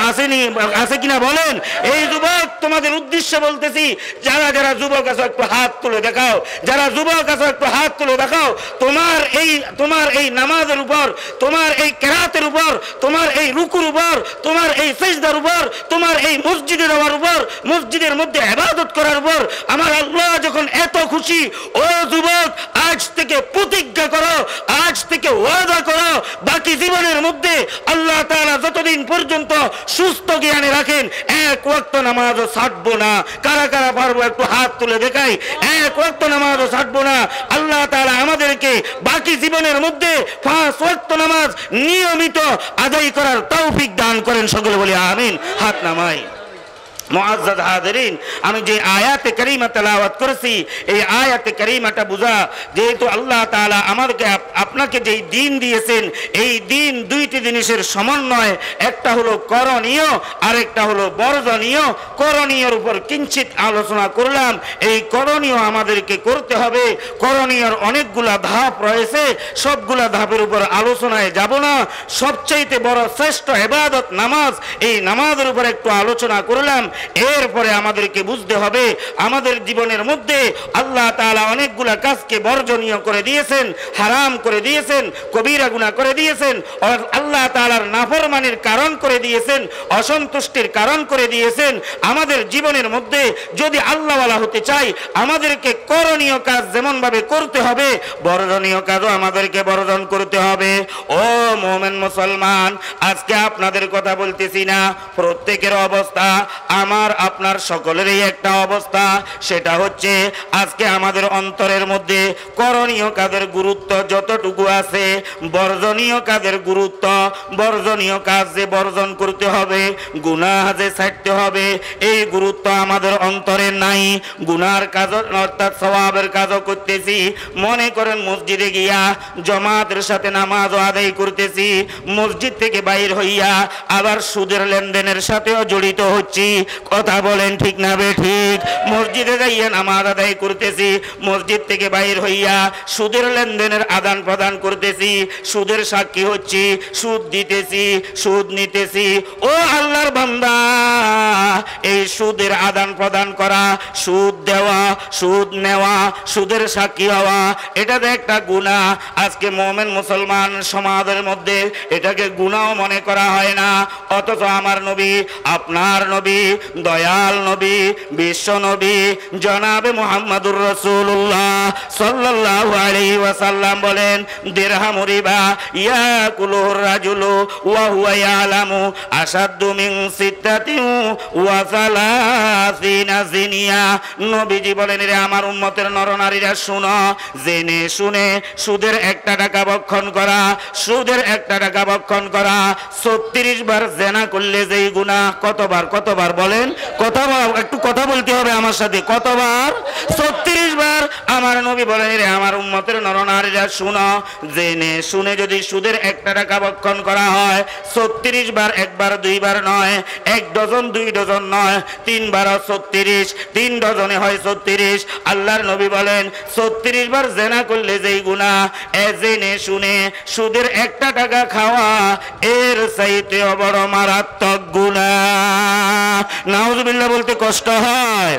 আছে কিনা বলেন? এই যুবক, তোমাদের উদ্দেশ্যে বলতেছি, যারা যারা যুবক আছো একটু হাত তুলে দেখাও, যারা যুবক আছো একটু হাত তুলে দেখাও। তোমার এই নামাজের উপর, তোমার এই কেরাতের উপর, তোমার এই রুকুর উপর, তোমার এই সিজদার উপর, তোমার এই মসজিদে যাওয়ার উপর, মসজিদের মধ্যে ইবাদত করার উপর আমার আল্লাহ যখন এত খুশি, ও যুবক, আজ থেকে প্রতিজ্ঞা করো, আজ থেকে ওয়াদা করো, বাকি জীবনের মধ্যে আল্লাহ তাআলা যতদিন পর্যন্ত সুস্থ জ্ঞানে রাখেন, এক ওয়াক্ত নামাজও ছাড়বো না। কারা কারা পারবো একটু হাত তুলে দেখাই? এক ওয়াক্ত নামাজও ছাড়বো না। আল্লাহ তাআলা আমাদেরকে বাকি জীবনের মধ্যে 5 ওয়াক্ত নামাজ নিয়মিত আদায় করার তৌফিক দান করেন। সকলে বলি আমিন। হাত নামাই। মুআজ্জাজ হাজিরিন, আমি যে আয়াতে কারিমা তেলাওয়াত করেছি এই আয়াতে কারিমাটা বুঝা, যেহেতু আল্লাহ তাআলা আমাদেরকে আপনাকে যেই দিন দিয়েছেন এই দিন দুইটি জিনিসের সমন্বয়, একটা হলো করণীয় আর একটা হলো বর্জনীয়। করণীয়র উপর কিঞ্চিত আলোচনা করলাম। এই করণীয় আমাদেরকে করতে হবে। করণীয়র অনেকগুলা ধাপ রয়েছে, সবগুলা ধাপের উপর আলোচনায় যাব না। সবচাইতে বড় শ্রেষ্ঠ ইবাদত নামাজ, এই নামাজের উপর একটু আলোচনা করলাম। এরপরে আমাদেরকে বুঝতে হবে আমাদের জীবনের মধ্যে আল্লাহ তাআলা অনেকগুলা কাজকে বর্জনীয় করে দিয়েছেন, হারাম করে দিয়েছেন, কবিরা গুনাহ করে দিয়েছেন, আর আল্লাহ তাআলার নাফরমানির কারণ করে দিয়েছেন, অসন্তুষ্টির কারণ করে দিয়েছেন। আমাদের জীবনের মধ্যে যদি আল্লাহওয়ালা হতে চাই আমাদেরকে করণীয় কাজ যেমন ভাবে করতে হবে বর্জনীয় কাজও আমাদেরকে বর্জন করতে হবে। ও মুমিন মুসলমান, আজকে আপনাদের কথা বলতেছি না, প্রত্যেকের অবস্থা আমার আপনার সকলেরই একটা অবস্থা, সেটা হচ্ছে আজকে আমাদের অন্তরের মধ্যে করণীয় কাজের গুরুত্ব যতটুকু আছে বর্জনীয় কাজের গুরুত্ব, বর্জনীয় কাজ যে বর্জন করতে হবে, গুনাহ যে ছাড়তে হবে, এই গুরুত্ব আমাদের অন্তরে নাই। গুনার কাজ অর্থাৎ সওয়াবের কাজও করতেছি, মনে করেন মসজিদে গিয়া জামাতের সাথে নামাজ আদায় করতেছি, মসজিদ থেকে বাইর হইয়া আবার সুদের লেনদেনের সাথেও জড়িত হচ্ছি। কথা বলেন ঠিক না বেঠিক? মসজিদে যাইয়া নামাজ আদায় করতেছি, মসজিদ থেকে বাইর হইয়া সুদের লেনদেনের আদান প্রদান করতেছি, সুদের সাক্ষী হচ্ছি, সুদ দিতেছি, সুদ নিতেছি। ও আল্লাহর বান্দা, এই সুদের আদান প্রদান করা, সুদ দেওয়া, সুদ নেওয়া, সুদের সাক্ষী হওয়া, এটা তো একটা গুনাহ। আজকে মুমিন মুসলমান সমাজের মধ্যে এটাকে গুনাহ মনে করা হয় না, অথচ আমার নবী, আপনার নবী, দয়াল নবী, বিশ্ব নবী জনাবে মুহাম্মদুর রাসূলুল্লাহ সাল্লাল্লাহু আলাইহি ওয়াসাল্লাম বলেন, দিরহামু রিবা ইয়াকুলুর রাজুলু ওয়া হুয়া ইয়ালামু আশাদ্দু মিন সিত্তাতিন ওয়া সালাসিনা জিনিয়া। নবীজি বলেন, রে আমার উম্মতের নরনারীরা শুনো, জেনে শুনে সুদের একটা টাকা ভক্ষণ করা, সুদের একটা টাকা ভক্ষণ করা 36 বার জেনা করলে যেই গুনাহ, কতবার কতবার বলেন? কতবার? একটু কথা বলতে হবে আমার সাথে, কতবার? 36 বার। আমার নবী বলেন, রে আমার উম্মতের নরনারীরা শুনো, জেনে শুনে যদি সুদের একটা টাকা ভক্ষণ করা হয় 36 বার, একবার দুইবার নয়, 1 ডজন 2 ডজন নয়, 3 বার 36, 3 ডজনে হয় 36। আল্লাহর নবী বলেন 36 বার জেনা করলে যেই গুনাহ, জেনে শুনে সুদের একটা টাকা খাওয়া এর চাইতে বড় মারাত্মক গুনাহ। নাউজুবিল্লাহ বলতে কষ্ট হয়।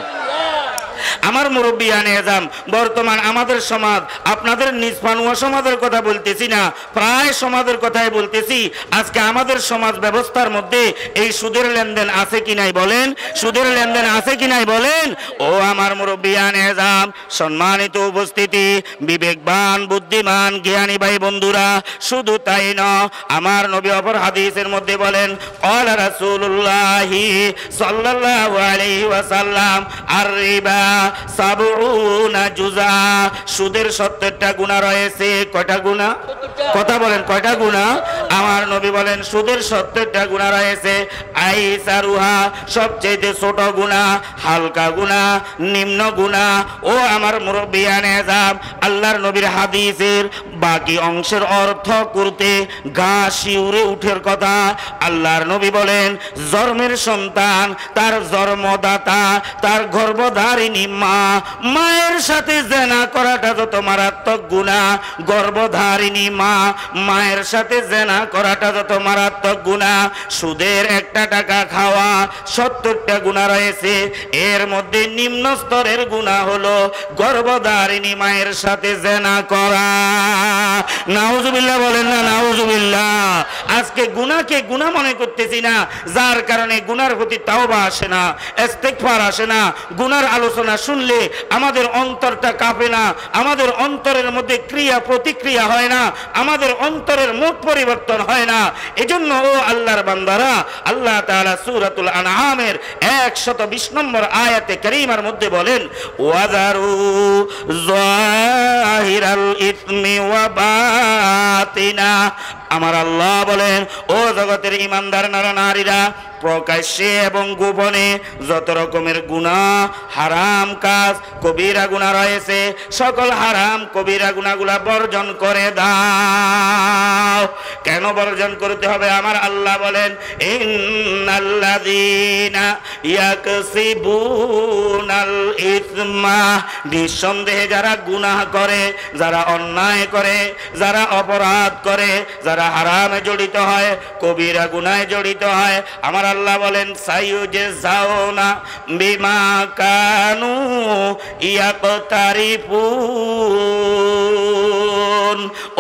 আমার মুরব্বিয়ানে আযম, বর্তমান আমাদের সমাজ, আপনাদের নিষ্পানুয়া সমাজের কথা বলতেছি না, প্রায় সমাজের কথাই বলতেছি। আজকে আমাদের সমাজ ব্যবস্থার মধ্যে এই সুদের লেনদেন আছে কি নাই বলেন? সুদের লেনদেন আছে কি নাই বলেন? ও আমার মুরব্বিয়ানে আযম, সম্মানিত উপস্থিতি, বিবেকবান, বুদ্ধিমান, জ্ঞানী ভাই বন্ধুরা, শুধু তাই নয়, আমার নবী অপর হাদিসের মধ্যে বলেন, ক্বালা রাসূলুল্লাহি সাল্লাল্লাহু আলাইহি ওয়াসাল্লাম, আর রিবা 70 জুজা। সুদের 70টা গুনাহ রয়েছে। কয়টা গুনাহ? কথা বলেন, কয়টা গুনাহ? আমার নবী বলেন সুদের 70টা গুনাহ রয়েছে। আইসারুহা, সবচেয়ে ছোট গুনাহ, হালকা গুনাহ, নিম্ন গুনাহ। ও আমার মুরব্বিয়ানে আযম, আল্লাহর নবীর হাদিসের বাকি অংশের অর্থ করতে গা শিউরে উঠের কথা। আল্লাহর নবী বলেন, জন্মের সন্তান, তার জন্মদাতা, তার গর্ভধারিণী মা, মায়ের সাথে জেনা করাটা যত মারাত্মক গুনাহ, গর্ভধারিণী মা, মায়ের সাথে জেনা করাটা যত মারাত্মক গুনাহ, সুদের একটা টাকা খাওয়া 70টা গুনাহ রয়েছে। এর মধ্যে নিম্ন স্তরের গুনাহ হলো গর্ভধারিণী মায়ের সাথে জেনা করা। নাউজুবিল্লাহ বলেন না? নাউজুবিল্লাহ। আজকে গুনাহকে গুনাহ মনে করতেছি না, যার কারণে গুনার প্রতি তাওবা আসে না, ইস্তিগফার আসে না। গুনার আলোচনা শুনলে আমাদের অন্তরটা কাঁপে না, আমাদের অন্তরের মধ্যে ক্রিয়া প্রতিক্রিয়া হয় না, আমাদের অন্তরের মুখ পরিবর্তন হয় না। এজন্য ও আল্লাহর বান্দারা, আল্লাহ তাআলা সূরাতুল আনআমের 120 নম্বর আয়াতে কারীমার মধ্যে বলেন, ওয়াযারু যাহিরাল ইসমি ওয়া বাতিনা, আমার আল্লাহ বলেন, ও জগতের ইমানদার নরনারীরা, প্রকাশ্যে এবং গোপনে যত রকমের গুনাহ, হারাম কাজ, কবিরা গুনাহ রয়েছে, সকল হারাম কবিরা গুনাহগুলা বর্জন করে দাও। কেন বর্জন করতে হবে? আমার আল্লাহ বলেন, ইন্নাল্লাযীনা ইয়াকসিবুনাল ইসমা, নিঃসন্দেহে যারা গুনাহ করে, যারা অন্যায় করে, যারা অপরাধ করে, যারা হারামে জড়িত হয়, কবিরা গুনাহে জড়িত হয়, আমার আল্লাহ বলেন, সাইয়ুজজাউনা বিমা কানু ইয়াকতারিফুন,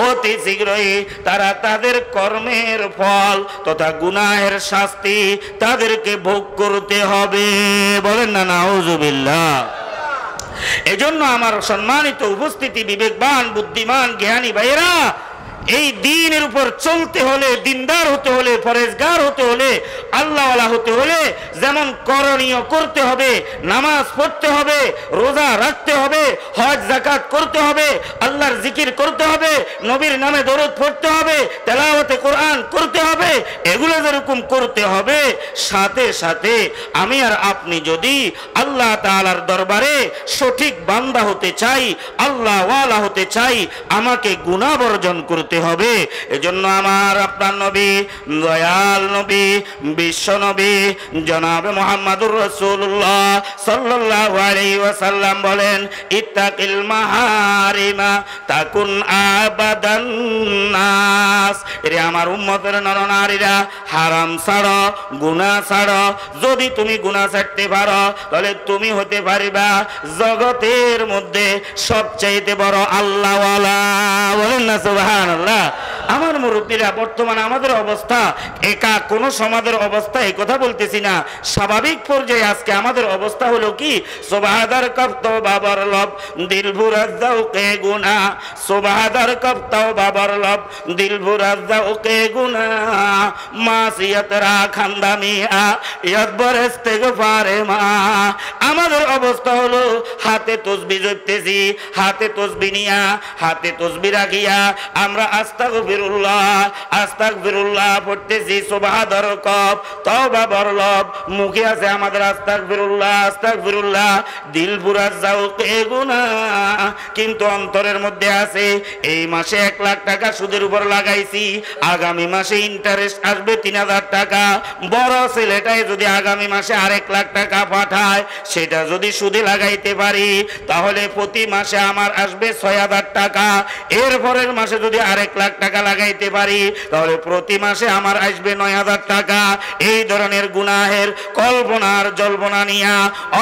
অতি শীঘ্রই তারা তাদের কর্মের ফল তথা গুনাহের শাস্তি তাদেরকে ভোগ করতে হবে। বলেন না নাউজুবিল্লাহ। এজন্য আমার সম্মানিত উপস্থিতি, বিবেকবান, বুদ্ধিমান, জ্ঞানী ভাইয়েরা, এই দ্বীনের উপর চলতে হলে, দিনদার হতে হলে, পরেজগার হতে হলে, আল্লাহওয়ালা হতে হলে যেমন করণীয় করতে হবে, নামাজ পড়তে হবে, রোজা রাখতে হবে, হজ যাকাত করতে হবে, আল্লাহর জিকির করতে হবে, নবীর নামে দরুদ পড়তে হবে, তেলাওয়াতে কোরআন করতে হবে, এগুলো যেরকম করতে হবে, সাথে সাথে আমি আর আপনি যদি আল্লাহ তাআলার দরবারে সঠিক বান্দা হতে চাই, আল্লাহওয়ালা হতে চাই, আমাকে গুনাহ বর্জন করতে হবে। এজন্য আমার আপনার নবী, দয়াল নবী, বিশ্ব নবী জনাবে মুহাম্মদুর রাসূলুল্লাহ সাল্লাল্লাহু আলাইহি ওয়াসাল্লাম বলেন, ইত্তাকিল মাহারিমা তাকুন আবাদান নাস। এরে আমার উম্মতের নরনারীরা, হারাম ছাড়ো, গুনাহ ছাড়ো। যদি তুমি গুনাহ ছাড়তে পারো, তাহলে তুমি হতে পারিবা জগতের মধ্যে সবচাইতে বড় আল্লাহওয়ালা। বলেন না সুবহানাল্লাহ। আমার মুরব্বীরা, বর্তমানে আমাদের অবস্থা একা কোন সমাজের অবস্থা এই কথা বলতেছি না, স্বাভাবিক পর্যায়ে আজকে আমাদের অবস্থা হলো কি, সুবহাদার কফতো বাবার লব দিল ভুরা যাওকে গুনা, সুবহাদার কফতো বাবার লব দিল ভুরা যাওকে গুনা, মাসিয়াত রা খান্দামিয়া ইয়াদবর ইস্তিগফারে মা। আমাদের অবস্থা হলো হাতে তসবিহ জপতেছি, হাতে তসবিহ নিয়া, হাতে তসবিহ রাখিয়া আমরা আস্তাগফিরুল্লাহ আস্তাগফিরুল্লাহ পড়তেছি, সুবহানার কফ তওবা বরলব, মুখে আছে আমাদের আস্তাগফিরুল্লাহ আস্তাগফিরুল্লাহ, দিল পুরা যাওকে গুনাহ, কিন্তু অন্তরের মধ্যে আছে এই মাসে 1 লাখ টাকা সুদের উপর লাগাইছি, আগামী মাসে ইন্টারেস্ট আসবে 3000 টাকা। বড় ছেলেটাই যদি আগামী মাসে আর 1 লাখ টাকা পাঠায়, সেটা যদি সুদে লাগাইতে পারি, তাহলে প্রতি মাসে আমার আসবে 6000 টাকা। এরপরের মাসে যদি আর 1 লাখ টাকা লাগাইতে পারি, তাহলে প্রতি মাসে আমার আসবে 9000 টাকা। এই ধরনের গুনাহের কল্পনার জল্পনা নিয়া,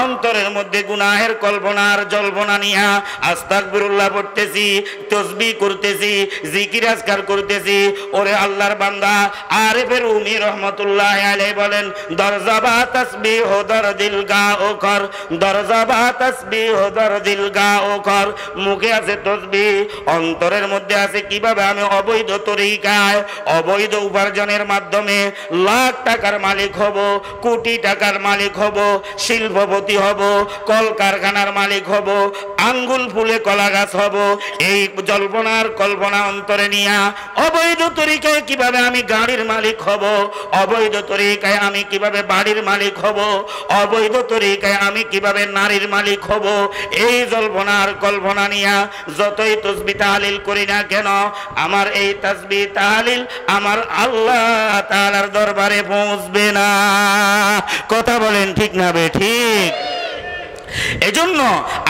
অন্তরের মধ্যে গুনাহের কল্পনার জল্পনা নিয়া আস্তাগফিরুল্লাহ পড়তেছি, তাসবিহ করতেছি, জিকির আজকার করতেছি। ওরে আল্লাহর বান্দা, আরিফে রুমি রহমাতুল্লাহি আলাইহি বলেন, দরজাবা তাসবিহ দর দিল গা ওকর, দরজাবা তাসবিহ দর দিল গা ওকর। মুখে আছে তাসবিহ, অন্তরের মধ্যে আছে কিভাবে আমি অবৈধ তরিকায়, অবৈধ উপার্জনের মাধ্যমে লাখ টাকার মালিক হব, কোটি টাকার মালিক হব, শিল্পপতি হব, কলকারখানার মালিক হব, আঙ্গুল ফুলে কলা গাছ হব। এই জল্পনার কল্পনা অন্তরে নিয়া অবৈধ তরিকায় কিভাবে আমি গাড়ির মালিক হব, অবৈধ তরিকায় আমি কিভাবে বাড়ির মালিক হব, অবৈধ তরিকায় আমি কিভাবে নারীর মালিক হব, এই জল্পনার কল্পনা নিয়া যতই তাসবিহ তাহলিল করি না কেন, আমার এই তাসবিহ তাহলিল আমার আল্লাহ তাআলার দরবারে পৌঁছবে না। কথা বলেন ঠিক না বে ঠিক? এজন্য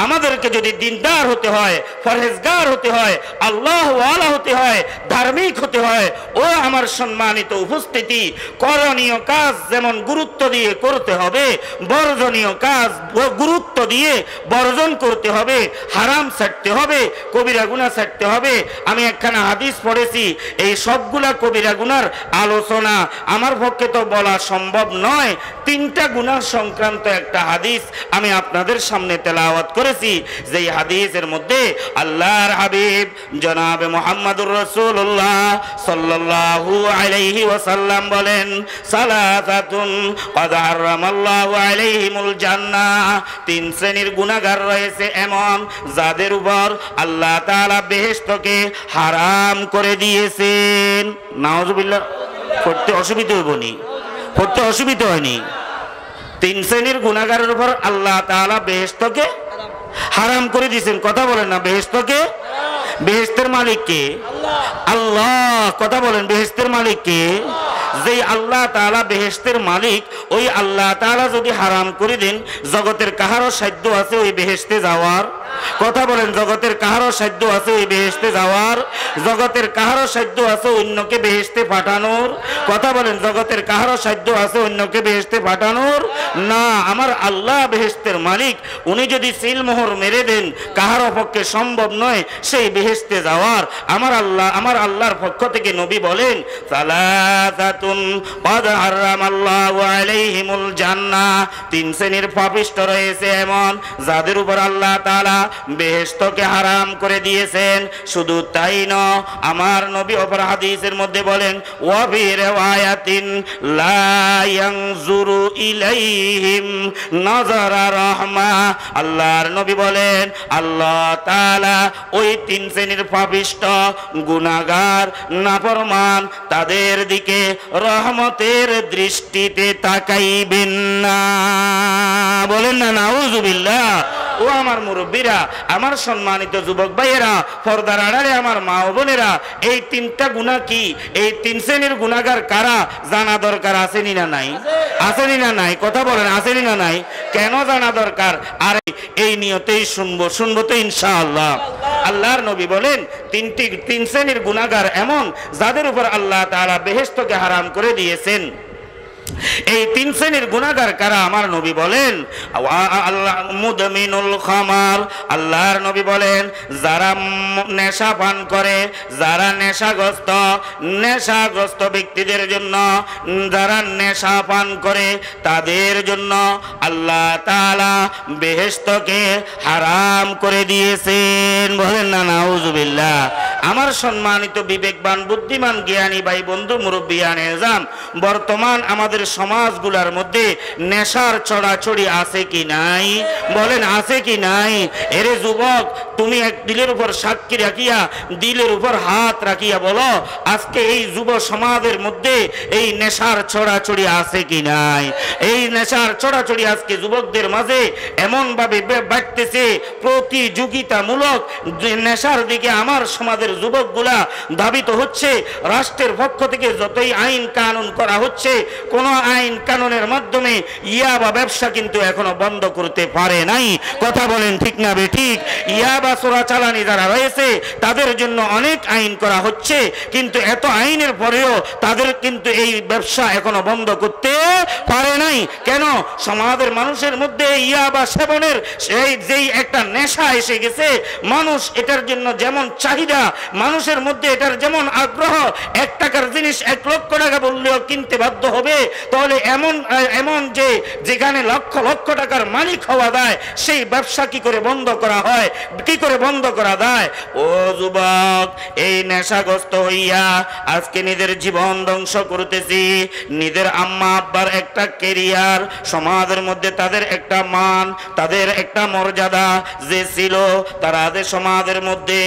আমাদেরকে যদি দিনদার হতে হয়, পরহেজগার হতে হয়, আল্লাহওয়ালা হতে হয়, ধার্মিক হতে হয়, ও আমার সম্মানিত উপস্থিতি, করণীয় কাজ যেমন গুরুত্ব দিয়ে করতে হবে, বর্জনীয় কাজ গুরুত্ব দিয়ে বর্জন করতে হবে, হারাম ছাড়তে হবে, কবিরা গুনাহ ছাড়তে হবে। আমি একখানা হাদিস পড়েছি, এই সবগুলা কবিরা গুনার আলোচনা আমার পক্ষে তো বলা সম্ভব নয়। 3টা গুনাহ সংক্রান্ত একটা হাদিস আমি আপনাদের আপনাদের সামনে তেলাওয়াত করেছি, যেই হাদিসের মধ্যে আল্লাহর হাবিব জনাবে মুহাম্মদুর রাসূলুল্লাহ সাল্লাল্লাহু আলাইহি ওয়াসাল্লাম বলেন, সালাসাতুন ক্বাদ হারামাল্লাহু আলাইহিমুল জান্নাহ, তিন শ্রেণীর গুনাহগার রয়েছে এমন যাদের উপর আল্লাহ তাআলা বেহেশতকে হারাম করে দিয়েছেন। নাউযুবিল্লাহ। পড়তে অসুবিধা হয়নি, পড়তে অসুবিধা হয়নি। তিন শ্রেণীর গুনাহগারের উপর আল্লাহ তাআলা বেহেশতকে হারাম করে দিয়েছেন। কথা বলেন না, বেহেশতকে, বেহেশতের মালিক কে? আল্লাহ। কথা বলেন, বেহেশতের মালিক কে? যেই আল্লাহ তাআলা বেহেশতের মালিক, ওই আল্লাহ তাআলা যদি হারাম করে দেন, জগতের কাহারও সাধ্য আছে ওই বেহেশতে যাওয়ার? কথা বলেন, জগতের কাহারও সাধ্য আছে ওই বেহেশতে যাওয়ার? জগতের কাহারও সাধ্য আছে অন্যকে বেহেশতে পাঠানোর? কথা বলেন, জগতের কাহারও সাধ্য আছে অন্যকে বেহেশতে পাঠানোর? না, আমার আল্লাহ বেহেশতের মালিক, উনি যদি সিলমোহর মেরে দেন, কাহারও পক্ষে সম্ভব নয় সেই বেহেশতে যাওয়ার। আমার আল্লাহর পক্ষ থেকে নবী বলেন, সালাসাতুন ক্বাদ হারামাল্লাহু আলাইহিমুল জান্নাহ, তিন শ্রেণীর পাপিষ্ঠ রয়েছে এমন যাদের উপর আল্লাহ তাআলা বেহেশতকে হারাম করে দিয়েছেন। শুধু তাই নয়, আমার নবী অপর হাদিসের মধ্যে বলেন, ওয়া ফি রিওয়ায়াতিন লা ইয়ানজুরু ইলাইহিম নাযারা রাহমা, আল্লাহর নবী বলেন আল্লাহ তাআলা ওই তিন শ্রেণীর পাপিষ্ঠ গুনাহগার নাফরমান তাদের দিকে রহমতের দৃষ্টিতে তাকাইবেন না। বলেন না নাউযুবিল্লাহ। ও আমার মুরব্বীরা, আমার সম্মানিত যুবক ভাইয়েরা, পর্দার আড়ালে আমার মা ও বোনেরা, এই তিনটা গুনাহ কি, এই তিন শ্রেণীর গুনাহগার কারা জানা দরকার আসেনি না নাই? আসেনি না নাই? কথা বলেন, আসেনি না নাই? কেন জানা দরকার? আর এই নিয়তেই শুনবো তো ইনশাআল্লাহ। আল্লাহর নবী বলেন, তিন শ্রেণীর গুনাহগার এমন যাদের উপর আল্লাহ তাআলা বেহেশতকে হারাম করে দিয়েছেন। এই তিন শ্রেণীর গুনাহগার কারা? আমার নবী বলেন, মুদমিনুল খামার, আল্লাহর নবী বলেন যারা নেশা পান করে, যারা নেশাগ্রস্ত ব্যক্তিদের জন্য, যারা নেশা পান করে তাদের জন্য আল্লাহ তাআলা বেহেশতকে হারাম করে দিয়েছেন। বলেন না নাউযুবিল্লাহ। আমার সম্মানিত বিবেকবান বুদ্ধিমান জ্ঞানী ভাই বন্ধু মুরব্বিয়ানে এজাম, বর্তমান আমাদের সমাজগুলোর মধ্যে নেশার ছড়াছড়ি আছে কি নাই? বলেন আছে কি নাই? এরে যুবক, তুমি এক দিলের উপর সাক্ষী রাখিয়া, দিলের উপর হাত রাখিয়া বলো, আজকে এই যুব সমাজের মধ্যে এই নেশার ছড়াছড়ি আছে কি নাই? এই নেশার ছড়াছড়ি আজকে যুবকদের মাঝে এমন ভাবে বাড়তেছে, প্রতিযোগিতামূলক নেশার দিকে আমার সমাজের যুবকগুলা ধাবিত হচ্ছে। রাষ্ট্রের পক্ষ থেকে যতই আইন কানুন করা হচ্ছে, কোন আইন কানুনের মাধ্যমে ইয়াবা ব্যবসা কিন্তু এখনো বন্ধ করতে পারে নাই। কথা বলেন ঠিক না বেঠিক? ইয়াবা চোরাচালানি যারা রয়েছে তাদের জন্য অনেক আইন করা হচ্ছে, কিন্তু এত আইনের পরেও তাদের কিন্তু এই ব্যবসা এখনো বন্ধ করতে পারে নাই। কেন? সমাজের মানুষের মধ্যে ইয়াবা সেবনের যেই একটা নেশা এসে গেছে, মানুষ এটার জন্য যেমন চাহিদা, মানুষের মধ্যে এটার যেমন আগ্রহ, 1 টাকার জিনিস 1 লক্ষ টাকা বললেও কিনতে বাধ্য হবে। তাহলে এমন যে যেখানে লক্ষ লক্ষ টাকার মালিক হওয়া যায়, সেই ব্যবসা কি করে বন্ধ করা হয়, কি করে বন্ধ করা যায়? ও যুবক, এই নেশাগ্রস্ত হইয়া আজকে নিজের জীবন ধ্বংস করতেছি। নিজের আম্মা আব্বার একটা ক্যারিয়ার, সমাজের মধ্যে তাদের একটা মান, তাদের একটা মর্যাদা যে ছিল, তারা যে সমাজের মধ্যে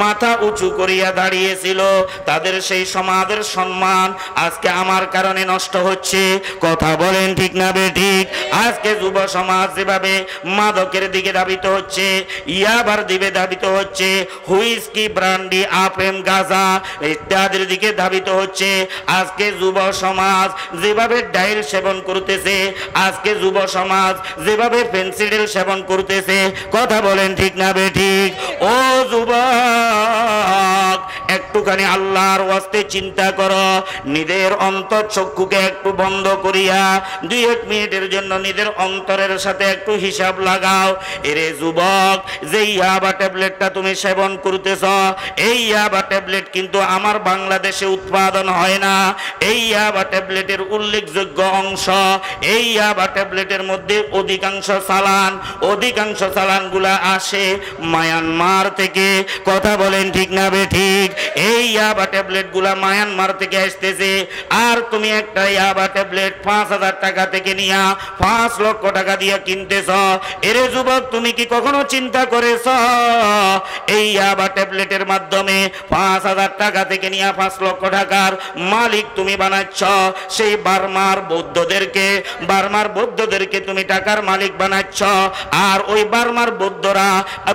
মাথা উঁচু করিয়া দাঁড়িয়েছিল, তাদের সেই সমাজের সম্মান আজকে আমার কারণে নষ্ট হচ্ছে। কথা বলেন ঠিক না বেঠিক? আজকে যুব সমাজ যেভাবে মাদকের দিকে ধাবিত হচ্ছে, ইয়াবার দিকে ধাবিত হচ্ছে, হুইস্কি, ব্রান্ডি, আফেম, গাঁজা ইত্যাদির দিকে ধাবিত হচ্ছে। আজকে যুব সমাজ যেভাবে ডাইল সেবন করতেছে, আজকে যুব সমাজ যেভাবে ফেন্সিডিল সেবন করতেছে, কথা বলেন ঠিক না বেঠিক? ও যুবক, একটুখানি আল্লাহর ওয়াস্তে চিন্তা করো, নিজের অন্তর চক্ষুকে একটু বন্ধ করিয়া 2-1 মিনিটের জন্য নিজের নিজের অন্তরের সাথে একটু হিসাব লাগাও। এরে যুবক, যে ইয়াবা ট্যাবলেটটা তুমি সেবন করতেছ, এই ইয়াবা ট্যাবলেট কিন্তু আমার বাংলাদেশে উৎপাদন হয় না। এই ইয়াবা ট্যাবলেটের উল্লেখযোগ্য অংশ, এই ইয়াবা ট্যাবলেটের মধ্যে অধিকাংশ চালানগুলা আসে মায়ানমার থেকে। কথা বলেন ঠিক না বেঠিক? এই ইয়াবা ট্যাবলেটগুলা মায়ানমার থেকে আসতেছে। আর তুমি একটা ইয়াবা ট্যাবলেট 5,000 টাকা থেকে নিয়া 5 লক্ষ টাকা দিয়ে কিনতেছ। এরে যুবক, তুমি কি কখনো চিন্তা করেছ এই ইয়াবা ট্যাবলেটের মাধ্যমে 5,000 টাকা থেকে নিয়ে 5 লক্ষ টাকার মালিক তুমি বানাচ্ছ? সেই বার্মার বৌদ্ধদেরকে তুমি টাকার মালিক বানাচ্ছ। আর ওই বার্মার বৌদ্ধরা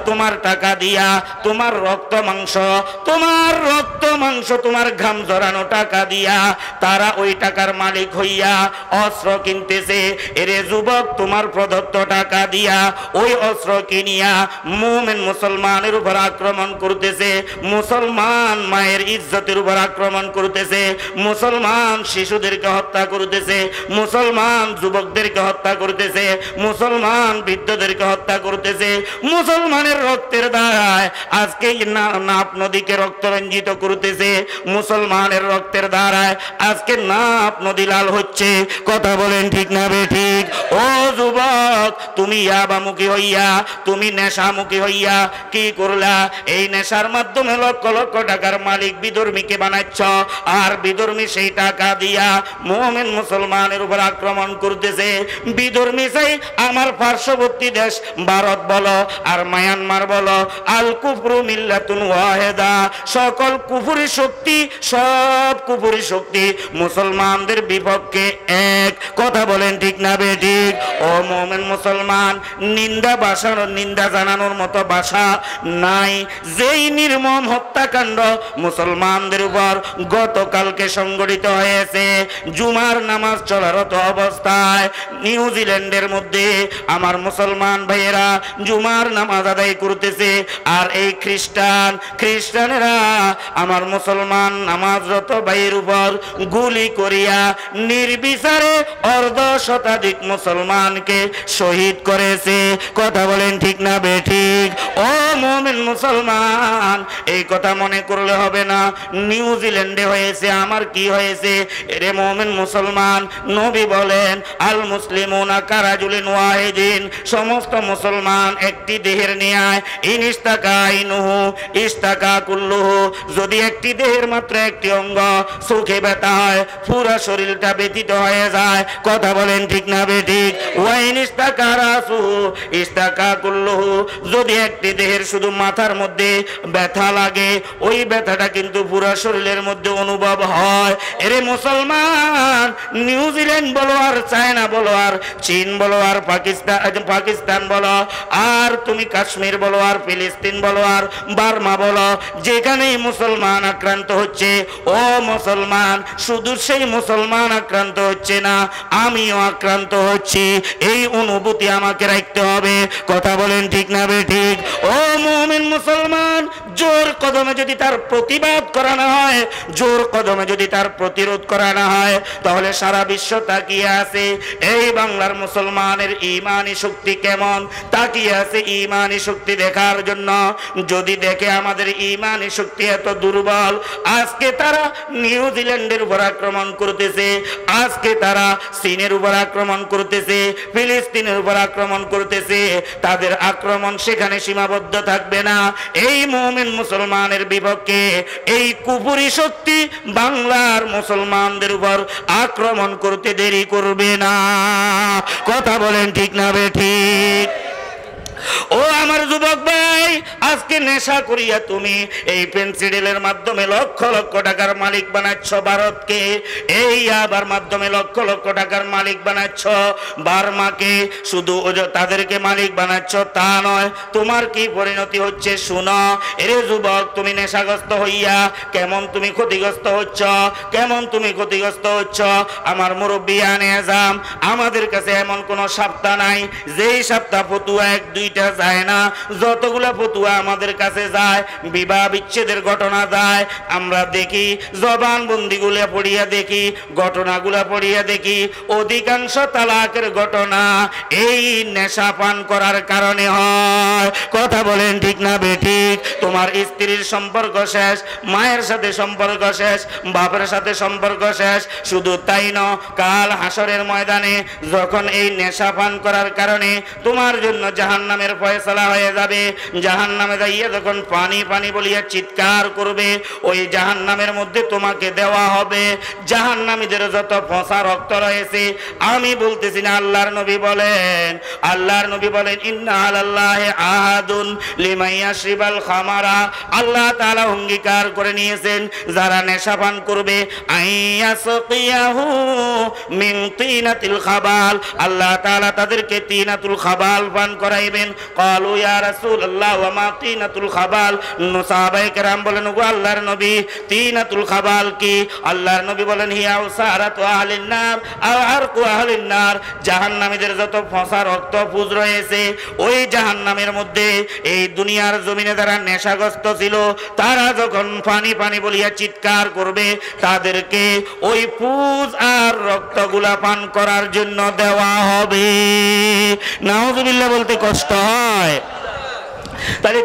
তোমার টাকা দিয়া তোমার রক্ত মাংস, তোমার ঘাম ঝরানো টাকা দিয়া তারা ওই টাকার মালিক হইয়া অস্ত্র কিনতেছে। এরে যুবক, তোমার প্রদত্ত টাকা দিয়া ওই অস্ত্র কিনিয়া মুমিন মুসলমানের উপর আক্রমণ করতেছে, মুসলমান মায়ের ইজ্জতের উপর আক্রমণ করতেছে, মুসলমান শিশুদেরকে হত্যা করতেছে, মুসলমান যুবকদেরকে হত্যা করতেছে, মুসলমান বৃদ্ধদেরকে হত্যা করতেছে। মুসলমানের রক্তের দ্বারায় আজকে নাপ নদীকে রক্তরঞ্জিত করতেছে, মুসলমানের রক্তের দ্বারায় আজকে নাপ নদী লাল হচ্ছে। কথা বলেন ঠিক না বেঠিক? ও যুবক, তুমি ইয়াবামুখী হইয়া, তুমি নেশামুখী হইয়া কি করলা? এই নেশার মাধ্যমে লক্ষ লক্ষ টাকার মালিক বিধর্মীকে বানাচ্ছ। আর বিধর্মী সেই টাকা দিয়া মুমিন মুসলমানের উপর আক্রমণ করতেছে। বিধর্মী চাই আমার পার্শ্ববর্তী দেশ ভারত বলো আর মায়ানমার বলো, আল কুফরু মিল্লাতুন ওয়াহিদা, সকল কুফরি শক্তি, সব কুফরি শক্তি মুসলমানদের বিপক্ষে এক। কথা বলেন ঠিক না বেঠিক? ও মুমিন মুসলমান, নিন্দা জানানোর মতো ভাষা নাই। যেই নির্মম হত্যাকাণ্ড মুসলমানদের উপর গতকালকে সংঘটিত হয়েছে, জুমার নামাজ চলারত অবস্থায় নিউজিল্যান্ডের মধ্যে আমার মুসলমান ভাইয়েরা জুমার নামাজ আদায় করতেছে। আর এই খ্রিস্টানেরা আমার মুসলমান নামাজরত ভাইয়ের উপর গুলি করিয়া নির্বিচারে অর্ধশতাধিক মুসলমানকে শহীদ করেছে। কথা বলেন ঠিক না বেঠিক? ও মুমিন মুসলমান, এই কথা মনে করলে হবে না নিউজিল্যান্ডে হয়েছে, আমার কি হয়েছে? এরে মুমিন মুসলমান, নবী বলেন আল মুসলিমুনা কারাজুলিন ওয়াহিদিন, সমস্ত মুসলমান একটি দেহের ন্যায়। ইনিস্তাকা ইনুহু ইস্তাকা কুল্লুহু, যদি একটি দেহের মাত্র একটি অঙ্গ সুখে ব্যথা হয়, পুরো শরীরটা ব্যথিত হয়ে যায়। কথা বলেন ঠিক না বেঠিক? ওয়াইন ইস্তাকা রাসুহু ইস্তাকা কুল্লুহু, যদি একটি দেহের শুধু মাথার মধ্যে ব্যথা লাগে, ওই ব্যথাটা কিন্তু পুরো শরীরের মধ্যে অনুভব হয়। এরে মুসলমান, নিউজিল্যান্ড বলো আর চায়না বলো আর চীন বলো আর পাকিস্তান বলো আর তুমি কাশ্মীর বলো আর ফিলিস্তিন বলো আর বার্মা বলো, যেখানেই মুসলমান আক্রান্ত হচ্ছে, ও মুসলমান, শুধু সেই মুসলমান আক্রান্ত হচ্ছে না, আমিও আক্রান্ত হচ্ছি। এই অনুভূতি আমাকে রাখতে হবে। কথা বলেন ঠিক না বেঠিক? ও মুমিন মুসলমান, জোর কদমে যদি তার প্রতিবাদ করা না হয়, জোর কদমে যদি তার প্রতিরোধ করা না হয়, তাহলে সারা বিশ্ব তাকিয়ে আছে এই বাংলার মুসলমানের ঈমানি শক্তি কেমন, তাকিয়ে আছে ঈমানি শক্তি দেখার জন্য। যদি দেখে আমাদের ঈমানি শক্তি এত দুর্বল, আজকে তারা নিউজিল্যান্ডের উপর আক্রমণ করতেছে, আজকে তারা চীনের উপর আক্রমণ করতেছে, ফিলিস্তিনের উপর আক্রমণ করতেছে, তাদের আক্রমণ সেখানে সীমাবদ্ধ থাকবে না। এই মুমিন মুসলমানের বিপক্ষে এই কুফরি শক্তি বাংলার মুসলমানদের উপর আক্রমণ করতে দেরি করবে না। কথা বলেন ঠিক না বেঠিক? ও আমার যুবক ভাই, আজকে নেশা করিয়া তুমি এই পেন্সিডেলের মাধ্যমে লক্ষ লক্ষ টাকার মালিক বানাচ্ছ ভারতকে, এই আবার মাধ্যমে লক্ষ লক্ষ টাকার মালিক বানাচ্ছ বার্মাকে। শুধু তাদেরকে মালিক বানাচ্ছ তা নয়, তোমার কি পরিণতি হচ্ছে শুনো। এরে যুবক, তুমি নেশাগ্রস্ত হইয়া কেমন তুমি ক্ষতিগ্রস্ত হচ্ছ, কেমন তুমি ক্ষতিগ্রস্ত হচ্ছ। আমার মুরব্বী আনে আজাম, আমাদের কাছে এমন কোন সপ্তাহ নাই যেই সপ্তাহ ফতুয়া 1-2টা পত্রিকা যায় না, যতগুলা ফতুয়া আমাদের কাছে যায়, বিবাহ বিচ্ছেদের ঘটনা যায়, আমরা দেখি জবানবন্দিগুলো পড়িয়া দেখি, ঘটনাগুলা পড়িয়া দেখি, অধিকাংশ তালাকের ঘটনা এই নেশা পান করার কারণে হয়। কথা বলেন ঠিক না বেঠিক? তোমার স্ত্রীর সম্পর্ক শেষ, মায়ের সাথে সম্পর্ক শেষ, বাপের সাথে সম্পর্ক শেষ। শুধু তাই ন, কাল হাসরের ময়দানে যখন এই নেশা পান করার কারণে তোমার জন্য জাহান্নামের ফয়সালা হয়ে যাবে, জাহান্নামে যাইয়া যখন পানি পানি বলিয়া চিৎকার করবে, ওই জাহান্নামের মধ্যে তোমাকে দেওয়া হবে জাহান্নামীদের যত ফসা রক্ত রয়েছে। আমি বলতেছি না, আল্লাহর নবী বলেন, আল্লাহর নবী বলেন ইন্না আলাল্লাহি আহাদুন লিমান ইয়াশরিবাল খামারা, আল্লাহ তাআলা অঙ্গীকার করে নিয়েছেন যারা নেশা পান করবে, আইয়াসকিয়াহু মিন তিনাতিল খাবাল, আল্লাহ তাআলা তাদেরকে তিনাতুল খাবাল পান করাইবেন। ক্বালু ইয়া রাসূলুল্লাহ ওয়া মা তিনাতুল খাবাল, সাহাবায়ে কেরাম বলেন ওগো আল্লাহর নবী তিনাতুল খাবাল কি? আল্লাহর নবী বলেন হিয়া উসারাতু আহলিন নার আও আরকু আহলিন নার, জাহান্নামীদের যত ফসা রক্ত পুজ রয়েছে ওই জাহান্নামের মধ্যে এই দুনিয়ার জমিনে যারা নেশাগ্রস্ত ছিল তারা যখন পানি পানি বলিয়া চিৎকার করবে, তাদেরকে ওই পুজ আর রক্তগুলা পান করার জন্য দেওয়া হবে। নাউযুবিল্লাহ বলতে কষ্ট হয়। তাহলে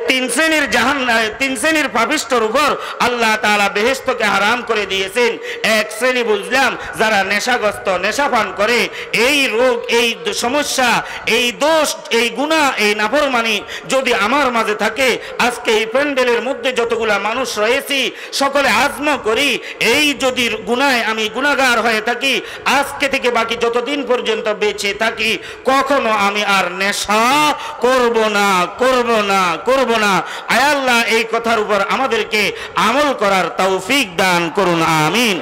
তিন শ্রেণীর পাপিষ্ঠর উপর আল্লাহ তাআলা বেহেশতকে হারাম করে দিয়েছেন। এক শ্রেণী বুঝলাম যারা নেশাগ্রস্ত, নেশা পান করে, এই রোগ, এই সমস্যা, এই দোষ, এই গুনাহ, এই নাফরমানি যদি আমার মাঝে থাকে, আজকে এই প্যান্ডেলের মধ্যে যতগুলা মানুষ রয়েছি সকলে আজম করি, এই যদি গুনায় আমি গুনাহগার হয়ে থাকি, আজকে থেকে বাকি যতদিন পর্যন্ত বেঁচে থাকি কখনো আমি আর নেশা করব না, করব না, করব না। আয় আল্লাহ এই কথার উপর আমাদেরকে আমল করার তৌফিক দান করুন, আমিন।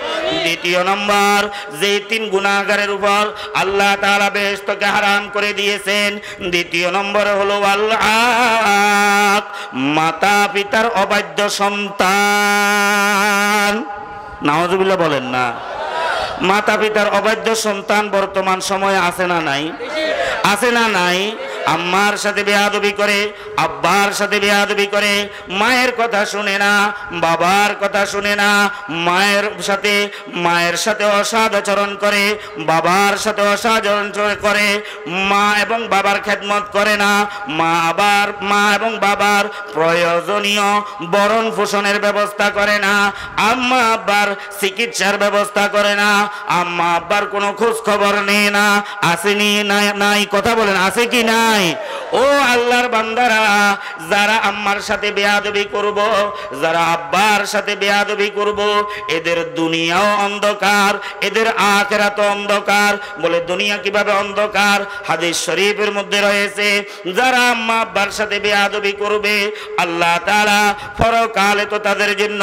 দ্বিতীয় নম্বর, যে তিন গুনাহগারের উপর আল্লাহ তাআলা বেহেশতকে হারাম করে দিয়েছেন, দ্বিতীয় নম্বর হলো আল্লাহ মাতা পিতার অবাধ্য সন্তান। নাউযুবিল্লাহ বলেন না। মাতা পিতার অবাধ্য সন্তান বর্তমান সময়ে আছে না নাই? আছে না নাই? আম্মার সাথে বেয়াদবি করে, আব্বার সাথে বেয়াদবি করে, মায়ের কথা শুনে না, বাবার কথা শুনে না, মায়ের সাথে অসৎ আচরণ করে, বাবার সাথে অসৎ আচরণ করে, মা এবং বাবার খেদমত করে না, মা এবং বাবার প্রয়োজনীয় বরণ পোষণের ব্যবস্থা করে না, আম্মা আব্বার চিকিৎসার ব্যবস্থা করে না, আম্মা আব্বার কোনো খোঁজ খবর নেয় না। আসেনি? নাই? কথা বলেন, আছে কি নাই? ও আল্লাহর বান্দারা, যারা আম্মার সাথে বেয়াদবি করব, যারা আব্বার সাথে বেয়াদবি করব, এদের দুনিয়াও অন্ধকার, এদের আখিরাতও অন্ধকার। বলে দুনিয়া কিভাবে অন্ধকার? হাদিস শরীফের মধ্যে রয়েছে, যারা আম্মা আব্বার সাথে বেয়াদবি করবে আল্লাহ তাআলা পরকালে তো তাদের জন্য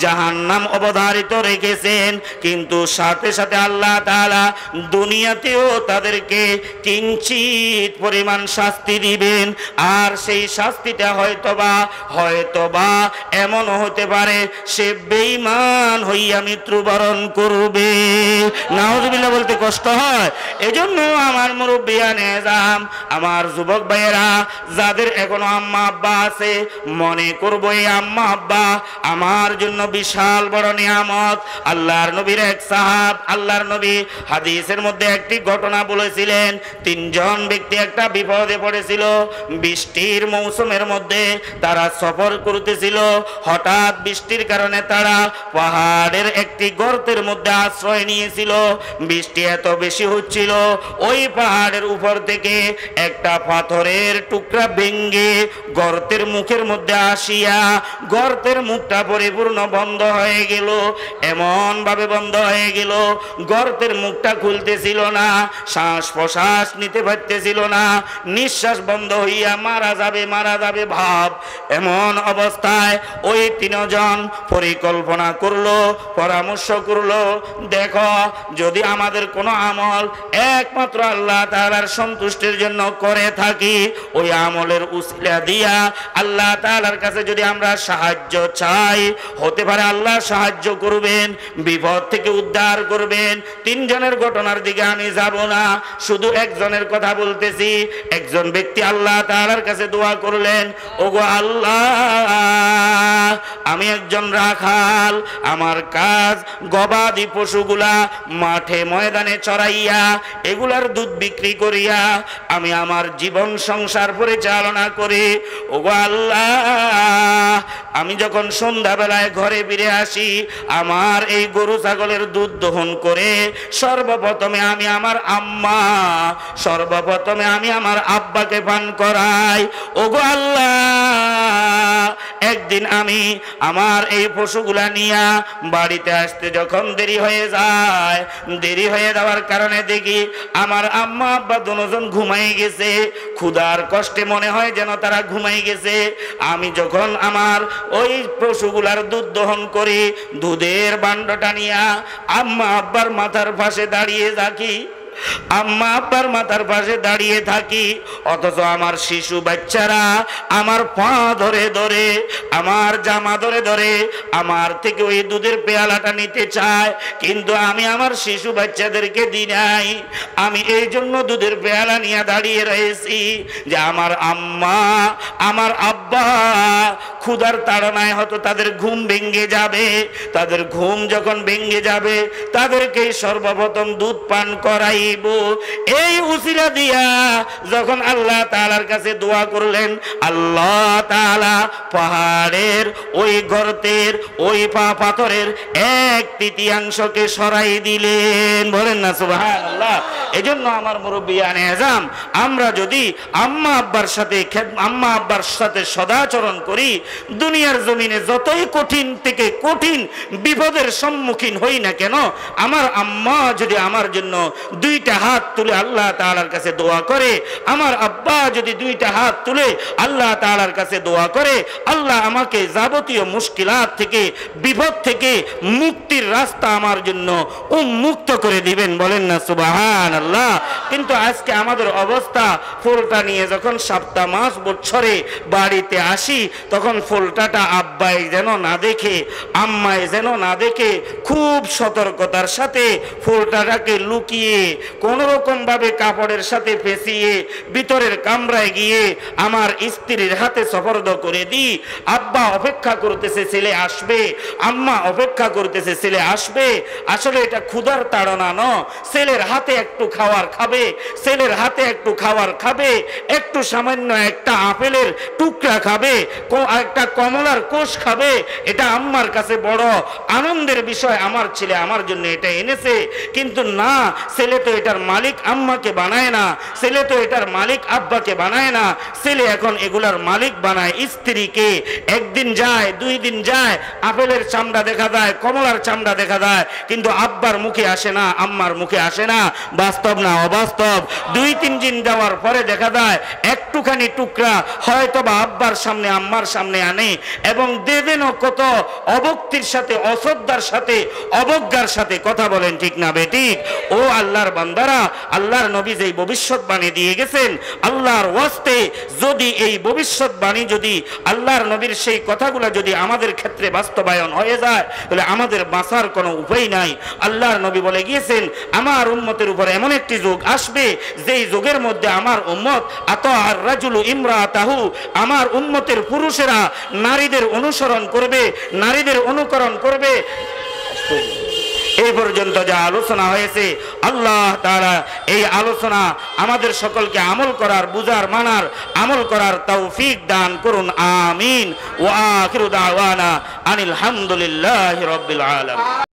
জাহান্নাম অবধারিত রেখেছেন, কিন্তু সাথে সাথে আল্লাহ তাআলা দুনিয়াতেও তাদেরকে কিঞ্চিত পরিমাণ শাস্তি দিবেন। আর সেই শাস্তিটা হয়তোবা এমনও হতে পারে সে বেঈমান হইয়া মৃত্যুবরণ করবে। নাউযুবিল্লাহ বলতে কষ্ট হয়। এজন্য আমার মুরব্বিয়ানে যাম, আমার যুবক ভাইয়েরা, যাদের এখনো আম্মা আব্বা আছে, মনে করবো এই আম্মা আব্বা আমার জন্য বিশাল বড় নিয়ামত। আল্লাহর নবীর এক সাহাব, আল্লাহর নবী হাদিসের মধ্যে একটি ঘটনা বলেছিলেন। তিনজন ব্যক্তি একটা বিপদে পড়েছিল। বৃষ্টির মৌসুমের মধ্যে তারা সফর করতেছিল। হঠাৎ বৃষ্টির কারণে তারা পাহাড়ের একটি গর্তের মধ্যে আশ্রয় নিয়েছিল। বৃষ্টি এত বেশি হচ্ছিল, ওই পাহাড়ের উপর থেকে একটা পাথরের টুকরা ভেঙে গর্তের মুখের মধ্যে আসিয়া গর্তের মুখটা পরিপূর্ণ বন্ধ হয়ে গেল। এমন ভাবে বন্ধ হয়ে গেল, গর্তের মুখটা খুলতেছিল না, শ্বাস প্রশ্বাস নিতে পারতেছিল না, নিঃশ্বাস বন্ধ হইয়া মারা যাবে ভাব। এমন অবস্থায় ওই তিনজন পরিকল্পনা করলো, পরামর্শ করলো, দেখো যদি আমাদের কোনো আমল একমাত্র আল্লাহ তাআলার সন্তুষ্টির জন্য করে থাকি, ওই আমলের উসিলা দিয়া আল্লাহ তাআলার কাছে যদি আমরা সাহায্য চাই, হতে পারে আল্লাহ সাহায্য করবেন, বিপদ থেকে উদ্ধার করবেন। তিনজনের ঘটনার দিকে আমি যাব না, শুধু একজনের কথা বলতেছি। একজন ব্যক্তি ব্যক্তি আল্লাহ তাআলার কাছে দোয়া করলেন, ওগো আল্লাহ, আমি একজন রাখাল, আমার কাজ গবাদি পশুগুলা মাঠে ময়দানে চড়াইয়া এগুলার দুধ বিক্রি করিয়া আমি আমার জীবন সংসার পরিচালনা করি। ওগো আল্লাহ, আমি যখন সন্ধ্যাবেলায় ঘরে ফিরে আসি, আমার এই গরু ছাগলের দুধ দহন করে সর্বপ্রথমে আমি আমার আম্মা, সর্বপ্রথমে আমি আমার আব্বাকে পান করাই। ওগো আল্লাহ, একদিন আমি আমার এই পশুগুলা নিয়া বাড়িতে আসতে যখন দেরি হয়ে যায়, দেরি হয়ে যাওয়ার কারণে দেখি আমার আম্মা আব্বা দুজন ঘুমাই গেছে। ক্ষুধার কষ্টে মনে হয় যেন তারা ঘুমাই গেছে। আমি যখন আমার ওই পশুগুলার দুধ দহন করি, দুধের বান্ডটা নিয়া আম্মা আব্বার মাথার পাশে দাঁড়িয়ে থাকি, আম্মা আব্বার মাথার পাশে দাঁড়িয়ে থাকি, অথচ আমার শিশু বাচ্চারা আমার পা ধরে ধরে, আমার জামা ধরে ধরে আমার থেকে ওই দুধের পেয়ালাটা নিতে চায়, কিন্তু আমি আমার শিশু বাচ্চাদেরকে দিই নাই। আমি এই জন্য দুধের পেয়ালা নিয়ে দাঁড়িয়ে রয়েছি যে আমার আম্মা আমার আব্বা ক্ষুধার তাড়নায় হয়তো তাদের ঘুম ভেঙে যাবে, তাদের ঘুম যখন ভেঙে যাবে তাদেরকে সর্বপ্রথম দুধ পান করাই। এই উসিলা দিয়া যখন আল্লাহ তাআলার কাছে দোয়া করলেন, আল্লাহ তাআলা পাহাড়ের ওই গর্তের ওই পাথরের 1/3 সরাই দিলেন। বলেন না সুবহানাল্লাহ। এজন্য আমার মুরব্বিয়ানে আযম, আমরা যদি আম্মা আব্বার সাথে সদাচরণ করি, দুনিয়ার জমিনে যতই কঠিন থেকে কঠিন বিপদের সম্মুখীন হই না কেন, আমার আম্মা যদি আমার জন্য 2টা হাত তুলে আল্লাহ তাআলার কাছে দোয়া করে, আমার আব্বা যদি 2টা হাত তুলে আল্লাহ তাআলার কাছে দোয়া করে, আল্লাহ আমাকে যাবতীয় মুশকিলাত থেকে, বিপদ থেকে মুক্তির রাস্তা আমার জন্য উন্মুক্ত করে দিবেন। বলেন না সুবহানাল্লাহ। কিন্তু আজকে আমাদের অবস্থা, ফুলটা নিয়ে যখন সপ্তাহ মাস বছরে বাড়িতে আসি, তখন ফুলটাটা আব্বাই যেন না দেখে, আম্মাই যেন না দেখে, খুব সতর্কতার সাথে ফুলটাকে লুকিয়ে কোন রকম ভাবে কাপড়ের সাথে পেঁচিয়ে ভিতরের কামরায় গিয়ে আমার স্ত্রীর হাতে সুপর্দ করে দিই। আব্বা অপেক্ষা করতেছে ছেলে আসবে, আম্মা অপেক্ষা করতেছে ছেলে আসবে। আসলে এটা ক্ষুধার তাড়না নয়, ছেলের হাতে একটু খাবার খাবে, ছেলের হাতে একটু খাবার খাবে, একটু সামান্য একটা আপেলের টুকরা খাবে, একটা কমলার কোষ খাবে। এটা আম্মার কাছে বড় আনন্দের বিষয়, আমার ছেলে আমার জন্য এটা এনেছে। কিন্তু না, ছেলে তো এটার মালিক আম্মাকে বানায় না, ছেলে তো এটার মালিক আব্বাকে বানায় না, ছেলে এখন এগুলার মালিক বানায় স্ত্রীকে। একদিন যায়, 2 দিন যায়, আপেলের চামড়া দেখা যায়, কমলার চামড়া দেখা যায়, কিন্তু আব্বার মুখে আসে না, আম্মার মুখে আসে না। বাস্তব না অবাস্তব? 2-3 দিন যাওয়ার পরে দেখা যায় একটুখানি টুকরা হয়তো বা আব্বার সামনে আম্মার সামনে আনে এবং দেবেন কত অভক্তির সাথে, অশ্রদ্ধার সাথে, অবজ্ঞার সাথে। কথা বলেন ঠিক না বেঠিক? ও আল্লাহর বান্দারা, আল্লাহর নবী যেই ভবিষ্যৎবাণী দিয়ে গেছেন, আল্লাহর ওয়াস্তে যদি এই ভবিষ্যৎবাণী, যদি আল্লাহর নবীর সেই কথাগুলো যদি আমাদের ক্ষেত্রে বাস্তবায়ন হয়ে যায়, তাহলে আমাদের বাঁচার কোনো উপায় নাই। আল্লাহর নবী বলে গিয়েছেন, আমার উম্মতের উপর এমন একটি যুগ আসবে, যেই যুগের মধ্যে আমার উম্মত আতাআর রাজুলু ইমরাতাহু, আমার উম্মতের পুরুষেরা নারীদের অনুসরণ করবে, নারীদের অনুকরণ করবে। এই পর্যন্ত যা আলোচনা হয়েছে, আল্লাহ তাআলা এই আলোচনা আমাদের সকলকে আমল করার, বুঝার, মানার, আমল করার তৌফিক দান করুন। আমিন। ওয়া আখিরু দাওয়ানা আনিল হামদুলিল্লাহি রাব্বিল আলামিন।